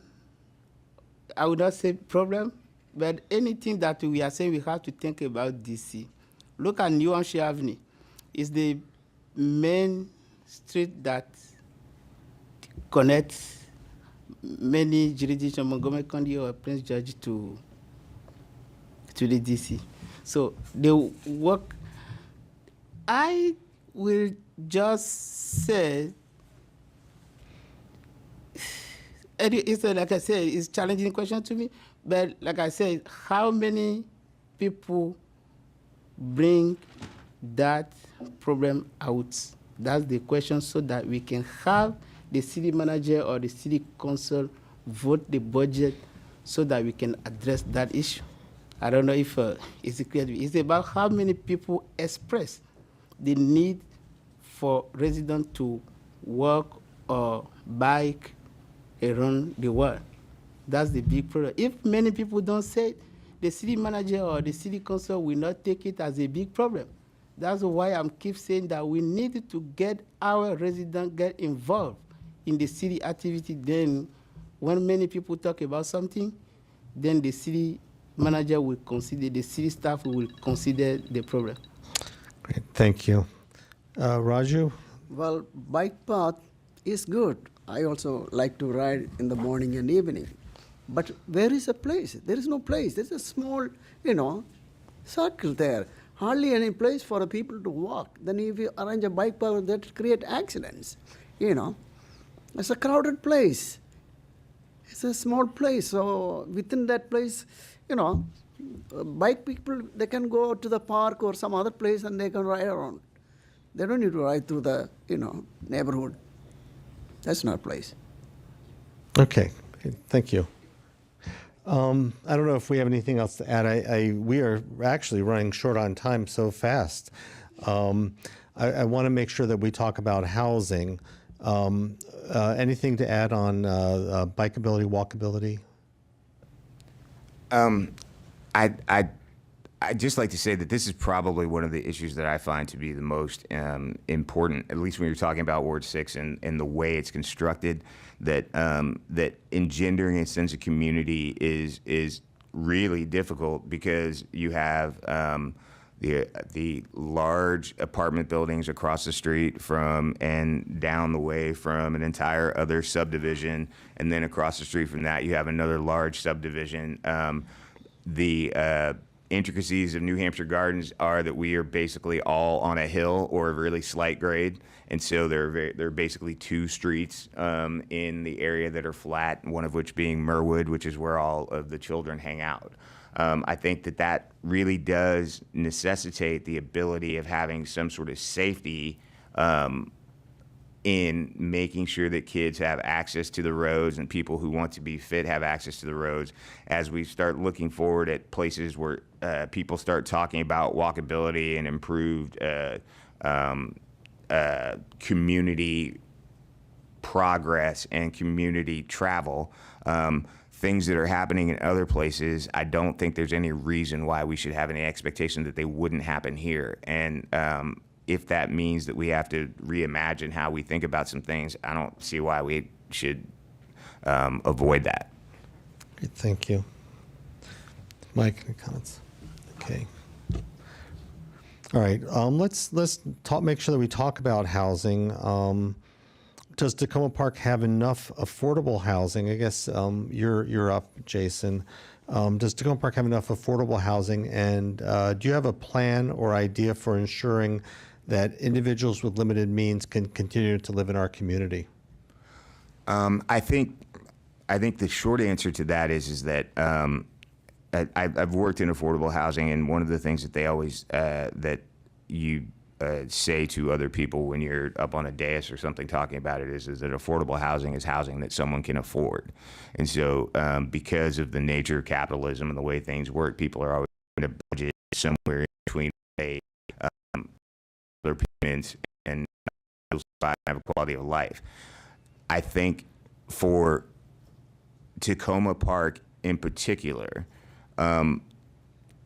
I would not say problem, but anything that we are saying, we have to think about DC. Look at New Hampshire Avenue. It's the main street that connects many jurisdictions, Montgomery County or Prince George to the DC. So the work, I will just say, it's like I said, it's a challenging question to me, but like I said, how many people bring that problem out? That's the question, so that we can have the city manager or the city council vote the budget so that we can address that issue. I don't know if it's clear. It's about how many people express the need for residents to walk or bike around the world. That's the big problem. If many people don't say it, the city manager or the city council will not take it as a big problem. That's why I'm keep saying that we need to get our residents get involved in the city activity. Then when many people talk about something, then the city manager will consider, the city staff will consider the problem. Great, thank you. Raju? Well, bike path is good. I also like to ride in the morning and evening. But where is a place? There is no place. There's a small, circle there. Hardly any place for the people to walk. Then if you arrange a bike path, that create accidents. It's a crowded place. It's a small place. So within that place, bike people, they can go to the park or some other place and they can ride around. They don't need to ride through the, neighborhood. That's not a place. Okay, thank you. I don't know if we have anything else to add. We are actually running short on time so fast. I want to make sure that we talk about housing. Anything to add on bikeability, walkability? I'd just like to say that this is probably one of the issues that I find to be the most important, at least when you're talking about Ward 6 and the way it's constructed, that engendering a sense of community is really difficult because you have the large apartment buildings across the street from and down the way from an entire other subdivision, and then across the street from that you have another large subdivision. The intricacies of New Hampshire Gardens are that we are basically all on a hill or a really slight grade, and so there are basically two streets in the area that are flat, one of which being Merwood, which is where all of the children hang out. I think that really does necessitate the ability of having some sort of safety in making sure that kids have access to the roads and people who want to be fit have access to the roads. As we start looking forward at places where people start talking about walkability and improved community progress and community travel, things that are happening in other places, I don't think there's any reason why we should have any expectation that they wouldn't happen here. And if that means that we have to reimagine how we think about some things, I don't see why we should avoid that. Great, thank you. Mike, any comments? Okay. All right, let's make sure that we talk about housing. Does Takoma Park have enough affordable housing? I guess you're up, Jason. Does Takoma Park have enough affordable housing? And do you have a plan or idea for ensuring that individuals with limited means can continue to live in our community? I think the short answer to that is that I've worked in affordable housing, and one of the things that they always that you say to other people when you're up on a dais or something talking about it is that affordable housing is housing that someone can afford. And so because of the nature of capitalism and the way things work, people are always going to budget somewhere in between their payments and have a quality of life. I think for Takoma Park in particular,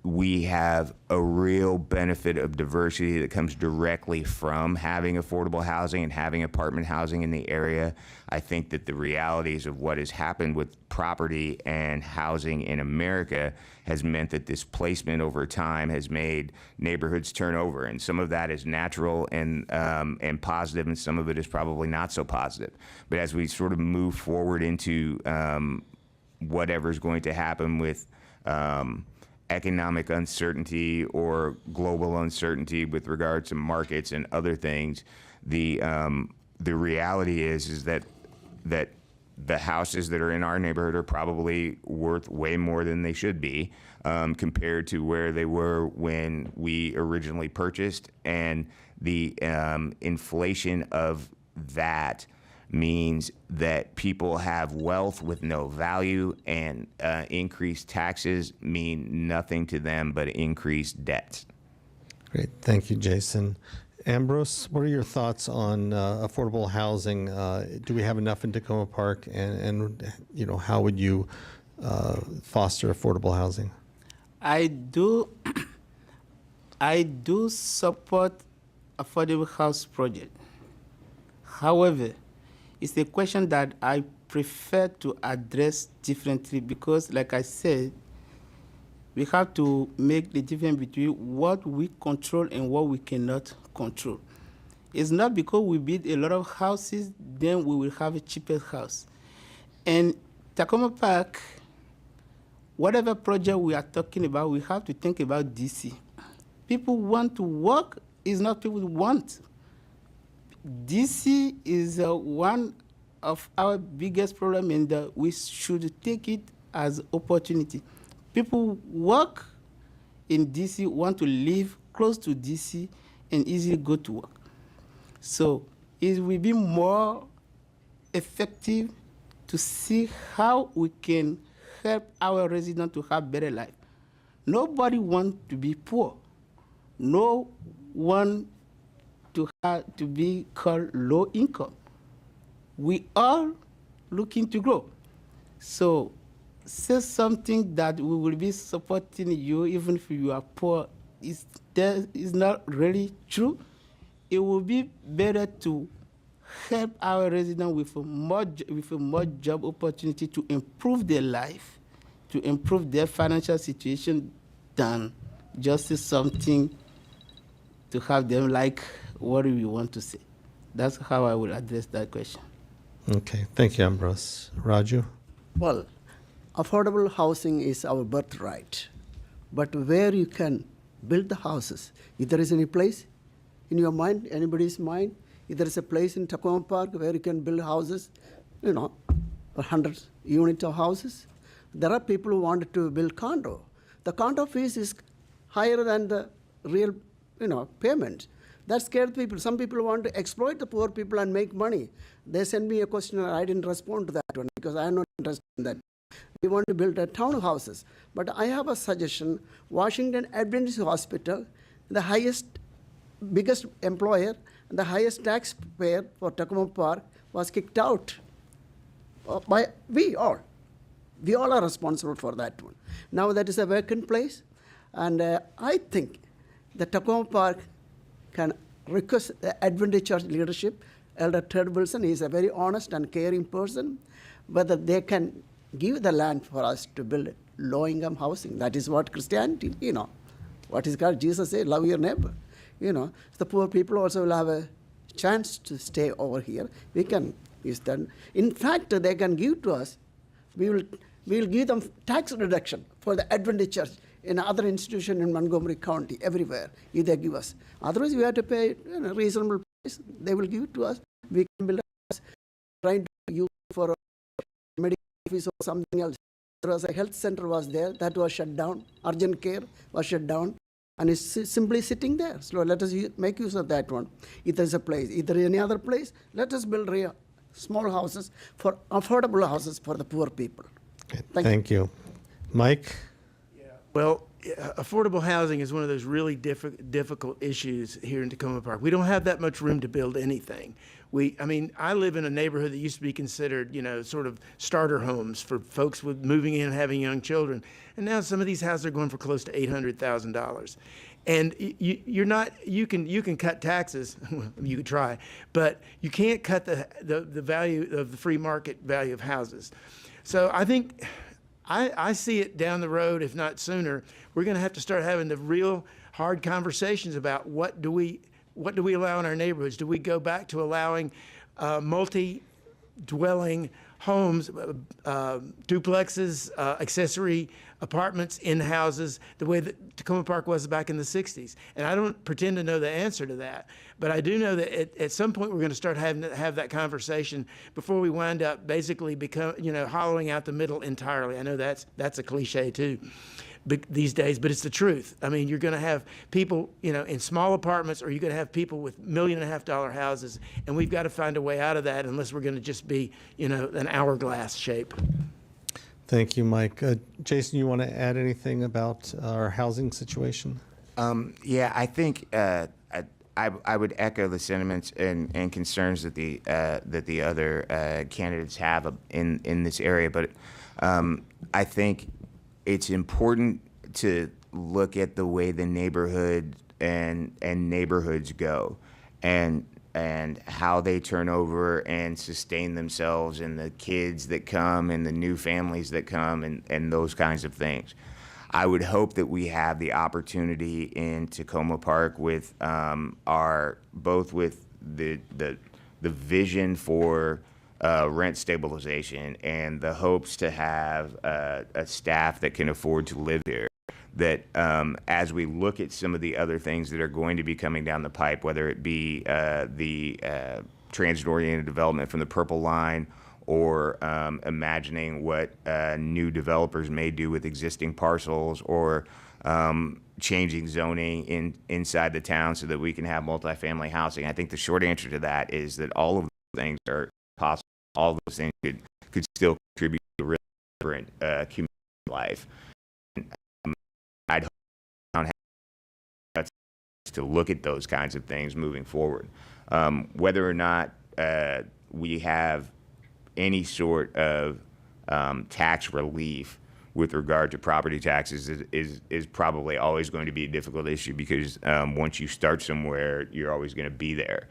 we have a real benefit of diversity that comes directly from having affordable housing and having apartment housing in the area. I think that the realities of what has happened with property and housing in America has meant that displacement over time has made neighborhoods turn over, and some of that is natural and positive, and some of it is probably not so positive. But as we sort of move forward into whatever's going to happen with economic uncertainty or global uncertainty with regard to markets and other things, the reality is that the houses that are in our neighborhood are probably worth way more than they should be compared to where they were when we originally purchased, and the inflation of that means that people have wealth with no value, and increased taxes mean nothing to them but increased debts. Great. Thank you, Jason. Ambrose, what are your thoughts on affordable housing? Do we have enough in Takoma Park, and how would you foster affordable housing? I do support affordable house project. However, it's a question that I prefer to address differently because, like I said, we have to make the difference between what we control and what we cannot control. It's not because we build a lot of houses, then we will have a cheaper house. And Takoma Park, whatever project we are talking about, we have to think about DC. People want to work, is not people want. DC is one of our biggest problems, and we should take it as opportunity. People work in DC, want to live close to DC, and easily go to work. So it will be more effective to see how we can help our residents to have better life. Nobody wants to be poor. No one to be called low income. We are looking to grow. So say something that we will be supporting you even if you are poor is not really true. It will be better to help our residents with a more job opportunity to improve their life, to improve their financial situation, than just something to have them like what we want to say. That's how I will address that question. Okay. Thank you, Ambroise. Raju? Well, affordable housing is our birthright. But where you can build the houses, if there is any place in your mind, anybody's mind, if there is a place in Takoma Park where you can build houses, 100 units of houses, there are people who want to build condo. The condo fees is higher than the real, payment. That scares people. Some people want to exploit the poor people and make money. They send me a question, and I didn't respond to that one because I am not interested in that. We want to build townhouses. But I have a suggestion. Washington Adventist Hospital, the biggest employer, and the highest taxpayer for Takoma Park, was kicked out by we all. We all are responsible for that one. Now that is a vacant place, and I think the Takoma Park can request the Adventist Church leadership. Elder Ted Wilson is a very honest and caring person, whether they can give the land for us to build low-income housing. That is what Christianity, what is God? Jesus said, love your neighbor. The poor people also will have a chance to stay over here. We can use that. In fact, they can give to us. We will give them tax reduction for the Adventist Church in other institution in Montgomery County, everywhere, if they give us. Otherwise, we have to pay a reasonable price. They will give it to us. We can build a house, trying to use for medical office or something else. There was a health center was there, that was shut down. Urgent care was shut down, and it's simply sitting there. So let us make use of that one. If there's a place, if there is any other place, let us build small houses, for affordable houses for the poor people. Okay, thank you. Mike? Well, affordable housing is one of those really difficult issues here in Takoma Park. We don't have that much room to build anything. I live in a neighborhood that used to be considered, sort of starter homes for folks with moving in and having young children. And now some of these houses are going for close to $800,000. And you can cut taxes, you could try, but you can't cut the value of the free market value of houses. So I think I see it down the road, if not sooner. We're going to have to start having the real hard conversations about what do we allow in our neighborhoods. Do we go back to allowing multi-dwelling homes, duplexes, accessory apartments in houses, the way that Takoma Park was back in the 60s? And I don't pretend to know the answer to that, but I do know that at some point we're going to start having to have that conversation before we wind up basically hollowing out the middle entirely. I know that's a cliche too. these days, but it's the truth. I mean, you're going to have people, in small apartments, or you're going to have people with $1.5 million houses, and we've got to find a way out of that unless we're going to just be, an hourglass shape. Thank you, Mike. Jason, you want to add anything about our housing situation? Yeah, I think I would echo the sentiments and concerns that the other candidates have in this area, but I think it's important to look at the way the neighborhood and neighborhoods go, and how they turn over and sustain themselves, and the kids that come and the new families that come, and those kinds of things. I would hope that we have the opportunity in Takoma Park with both with the vision for rent stabilization and the hopes to have a staff that can afford to live here. That as we look at some of the other things that are going to be coming down the pipe, whether it be the transit-oriented development from the Purple Line, or imagining what new developers may do with existing parcels, or changing zoning inside the town so that we can have multifamily housing. I think the short answer to that is that all of those things are possible. All of those things could still contribute to a really different community life. I'd hope to look at those kinds of things moving forward. Whether or not we have any sort of tax relief with regard to property taxes is probably always going to be a difficult issue, because once you start somewhere, you're always going to be there.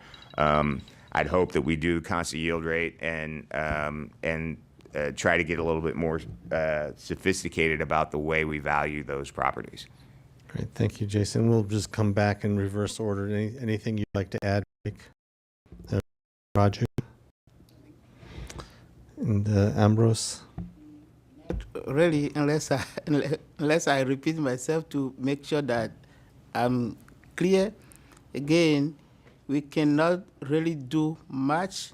I'd hope that we do the constant yield rate and try to get a little bit more sophisticated about the way we value those properties. Great, thank you, Jason. We'll just come back in reverse order. Anything you'd like to add, Mike? Raju? And Ambroise? Really, unless I repeat myself to make sure that I'm clear. Again, we cannot really do much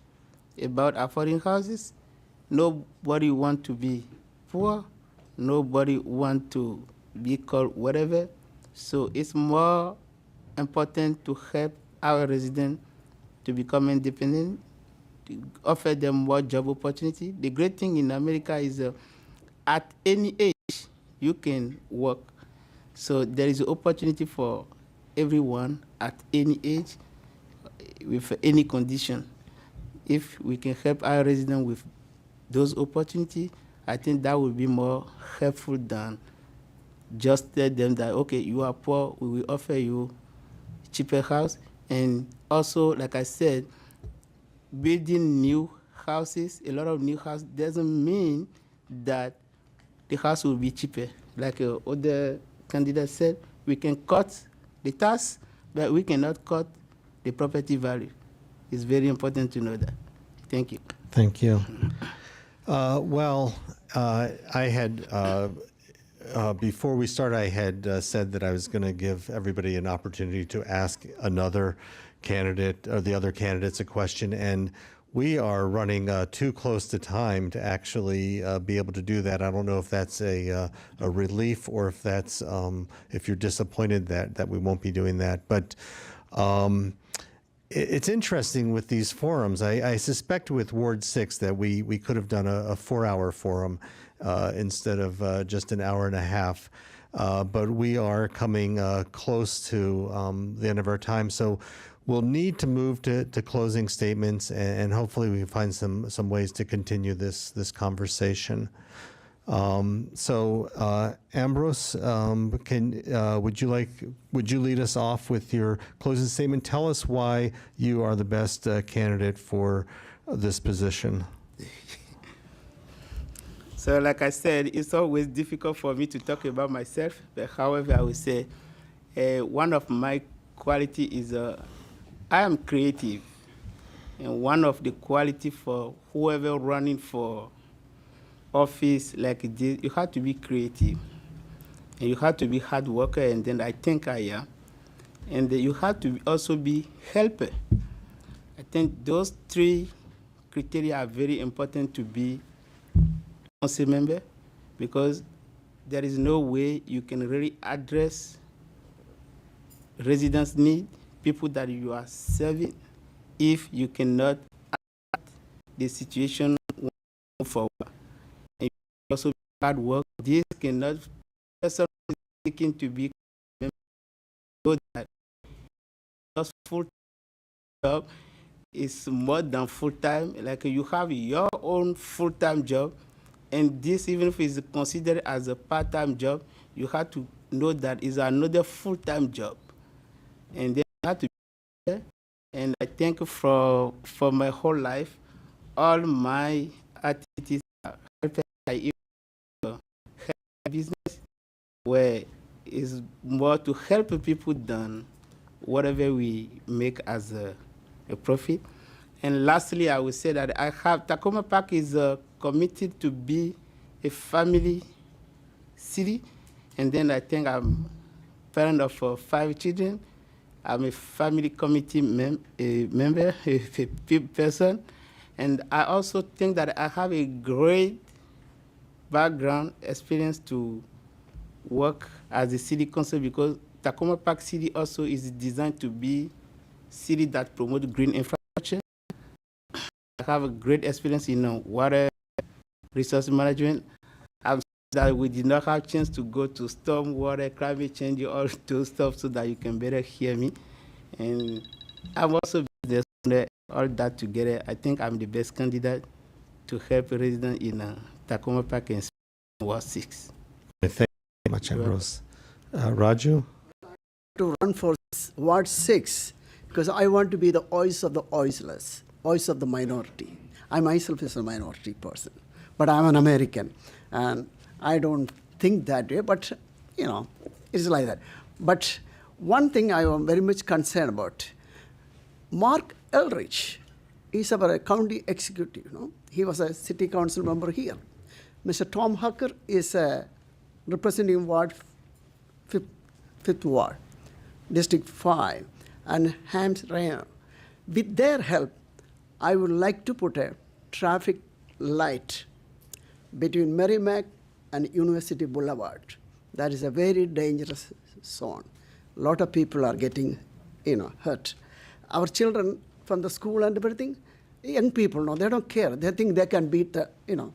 about affording houses. Nobody want to be poor. Nobody want to be called whatever. So it's more important to help our residents to become independent, to offer them more job opportunity. The great thing in America is at any age, you can work. So there is an opportunity for everyone at any age, with any condition. If we can help our residents with those opportunities, I think that would be more helpful than just tell them that, okay, you are poor, we will offer you cheaper house. And also, like I said, building new houses, a lot of new houses, doesn't mean that the house will be cheaper. Like other candidates said, we can cut the tax, but we cannot cut the property value. It's very important to know that. Thank you. Thank you. I had, before we start, I had said that I was going to give everybody an opportunity to ask another candidate or the other candidates a question, and we are running too close to time to actually be able to do that. I don't know if that's a relief, or if that's if you're disappointed that we won't be doing that. But it's interesting with these forums. I suspect with Ward 6 that we could have done a 4-hour forum instead of just an hour and a half. But we are coming close to the end of our time. So we'll need to move to closing statements, and hopefully we can find some ways to continue this conversation. Ambroise, would you lead us off with your closing statement? Tell us why you are the best candidate for this position. So like I said, it's always difficult for me to talk about myself, but however, I would say one of my quality is I am creative. And one of the quality for whoever running for office like this, you have to be creative. And you have to be hard worker, and then I think I am. And you have to also be helper. I think those 3 criteria are very important to be council member, because there is no way you can really address residents' need, people that you are serving, if you cannot adapt the situation forward. And also hard work. This cannot person seeking to be so that just full job is more than full time. Like you have your own full time job, and this, even if it's considered as a part time job, you have to know that is another full time job, and then you have to be there. And I think for my whole life, all my activities are helping. I even help business where is more to help people than whatever we make as a profit. And lastly, I would say that Takoma Park is committed to be a family city. And then I think I'm parent of 5 children. I'm a family committee member, a person. And I also think that I have a great background experience to work as a city council, because Takoma Park City also is designed to be city that promotes green infrastructure. I have a great experience in water resource management. I'm sorry that we did not have a chance to go to storm water, climate change, all those stuff, so that you can better hear me. And I'm also business owner, all that together. I think I'm the best candidate to help residents in Takoma Park and Ward 6. Thank you very much, Ambroise. Raju? To run for Ward 6 because I want to be the voice of the voiceless, voice of the minority. I myself is a minority person, but I'm an American, and I don't think that way, but, it's like that. But one thing I am very much concerned about, Mark Elrich is our county executive, He was a city council member here. Mr. Tom Hucker is representing Ward 5th Ward, District 5, and Hams Ryan. With their help, I would like to put a traffic light between Merrimack and University Boulevard. That is a very dangerous zone. A lot of people are getting, hurt. Our children from the school and everything, young people, they don't care. They think they can beat the,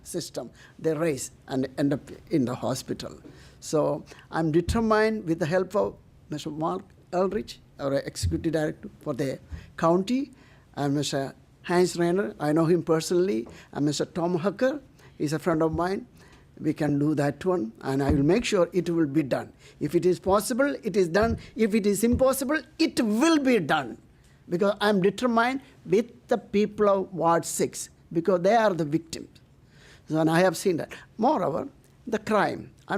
system. They race and end up in the hospital. So I'm determined, with the help of Mr. Mark Elrich, our executive director for the county, and Mr. Hans Rainer, I know him personally, and Mr. Tom Hucker is a friend of mine. We can do that one, and I will make sure it will be done. If it is possible, it is done. If it is impossible, it will be done. Because I'm determined with the people of Ward 6, because they are the victims. So, and I have seen that. Moreover, the crime. I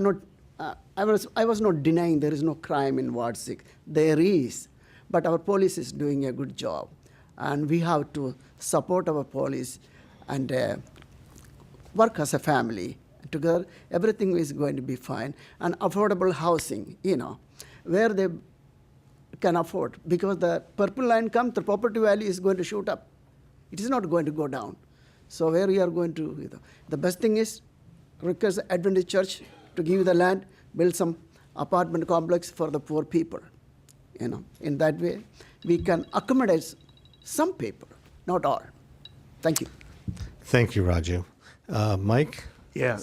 was not denying there is no crime in Ward 6. There is. But our police is doing a good job. And we have to support our police and work as a family. Together, everything is going to be fine. And affordable housing, where they can afford. Because the purple line comes, the property value is going to shoot up. It is not going to go down. So where we are going to, the best thing is request the Adventist Church to give you the land, build some apartment complex for the poor people. In that way, we can accommodate some people, not all. Thank you. Thank you, Raju. Mike? Yeah,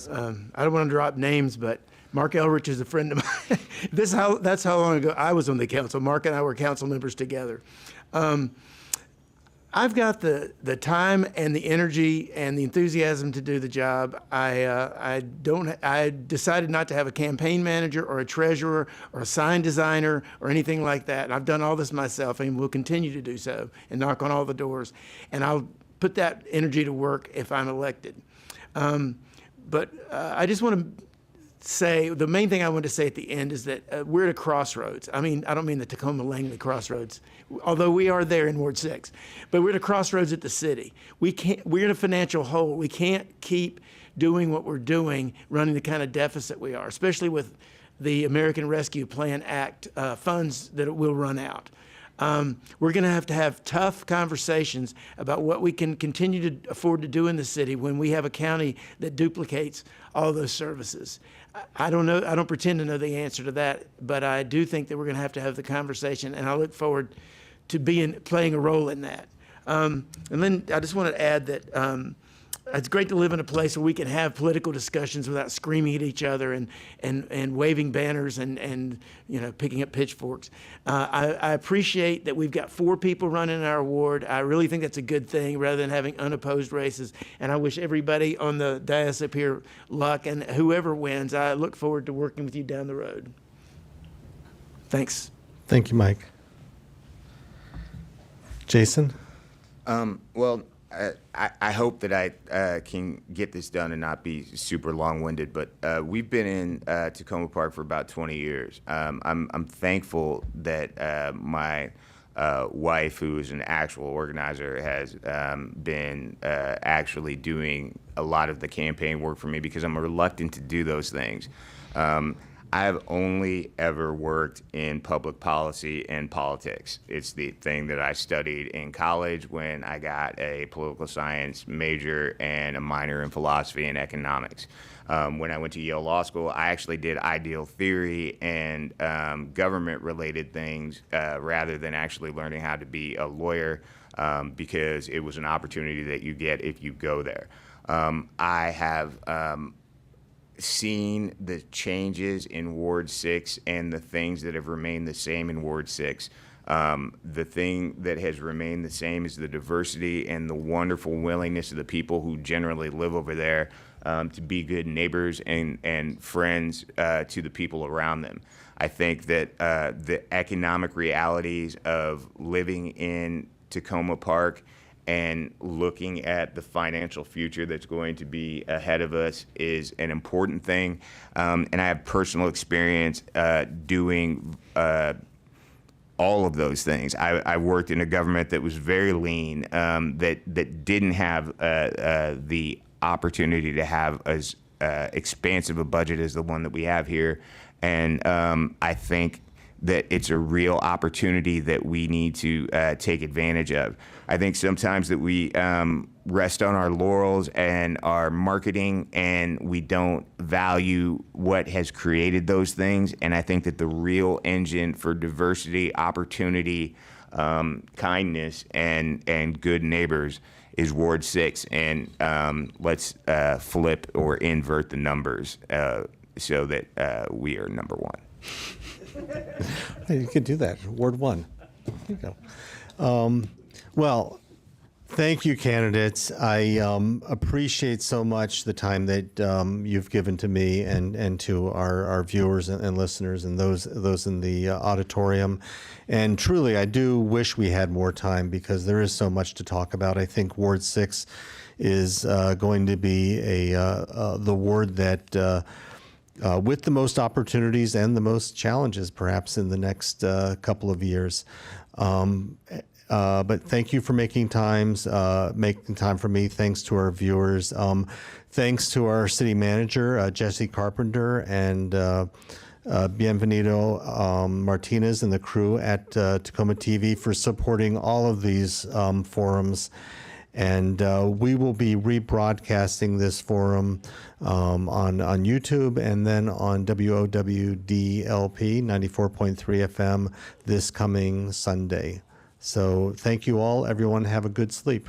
I don't want to drop names, but Mark Elrich is a friend of mine. That's how long ago I was on the council. Mark and I were council members together. I've got the time and the energy and the enthusiasm to do the job. I decided not to have a campaign manager or a treasurer or a sign designer or anything like that. I've done all this myself and will continue to do so and knock on all the doors. And I'll put that energy to work if I'm elected. But I just want to say, the main thing I want to say at the end is that we're at a crossroads. I don't mean the Takoma-Langley crossroads, although we are there in Ward 6, but we're at a crossroads at the city. We're in a financial hole. We can't keep doing what we're doing, running the kind of deficit we are, especially with the American Rescue Plan Act funds that it will run out. We're going to have tough conversations about what we can continue to afford to do in the city when we have a county that duplicates all those services. I don't know. I don't pretend to know the answer to that, but I do think that we're going to have the conversation, and I look forward to playing a role in that. And then I just want to add that it's great to live in a place where we can have political discussions without screaming at each other and waving banners and picking up pitchforks. I appreciate that we've got 4 people running in our ward. I really think that's a good thing rather than having unopposed races. And I wish everybody on the dais up here luck, and whoever wins, I look forward to working with you down the road. Thanks. Thank you, Mike. Jason? Well, I hope that I can get this done and not be super long-winded, but we've been in Takoma Park for about 20 years. I'm thankful that my wife, who is an actual organizer, has been actually doing a lot of the campaign work for me, because I'm reluctant to do those things. I've only ever worked in public policy and politics. It's the thing that I studied in college when I got a political science major and a minor in philosophy and economics. When I went to Yale Law School, I actually did ideal theory and government-related things rather than actually learning how to be a lawyer, because it was an opportunity that you get if you go there. I have seen the changes in Ward 6 and the things that have remained the same in Ward 6. The thing that has remained the same is the diversity and the wonderful willingness of the people who generally live over there to be good neighbors and friends to the people around them. I think that the economic realities of living in Takoma Park and looking at the financial future that's going to be ahead of us is an important thing. And I have personal experience doing all of those things. I worked in a government that was very lean, that didn't have the opportunity to have as expansive a budget as the one that we have here. And I think that it's a real opportunity that we need to take advantage of. I think sometimes that we rest on our laurels and our marketing, and we don't value what has created those things. And I think that the real engine for diversity, opportunity, kindness, and good neighbors is Ward 6. And let's flip or invert the numbers so that we are number 1. You could do that. Ward 1. There you go. Well, thank you, candidates. I appreciate so much the time that you've given to me and to our viewers and listeners and those in the auditorium. And truly, I do wish we had more time, because there is so much to talk about. I think Ward 6 is going to be the ward that with the most opportunities and the most challenges, perhaps, in the next couple of years. But thank you for making time for me. Thanks to our viewers. Thanks to our city manager, Jesse Carpenter, and Bienvenido Martinez and the crew at Takoma TV for supporting all of these forums. And we will be rebroadcasting this forum on YouTube and then on WOWDLP 94.3 FM this coming Sunday. So thank you all. Everyone have a good sleep.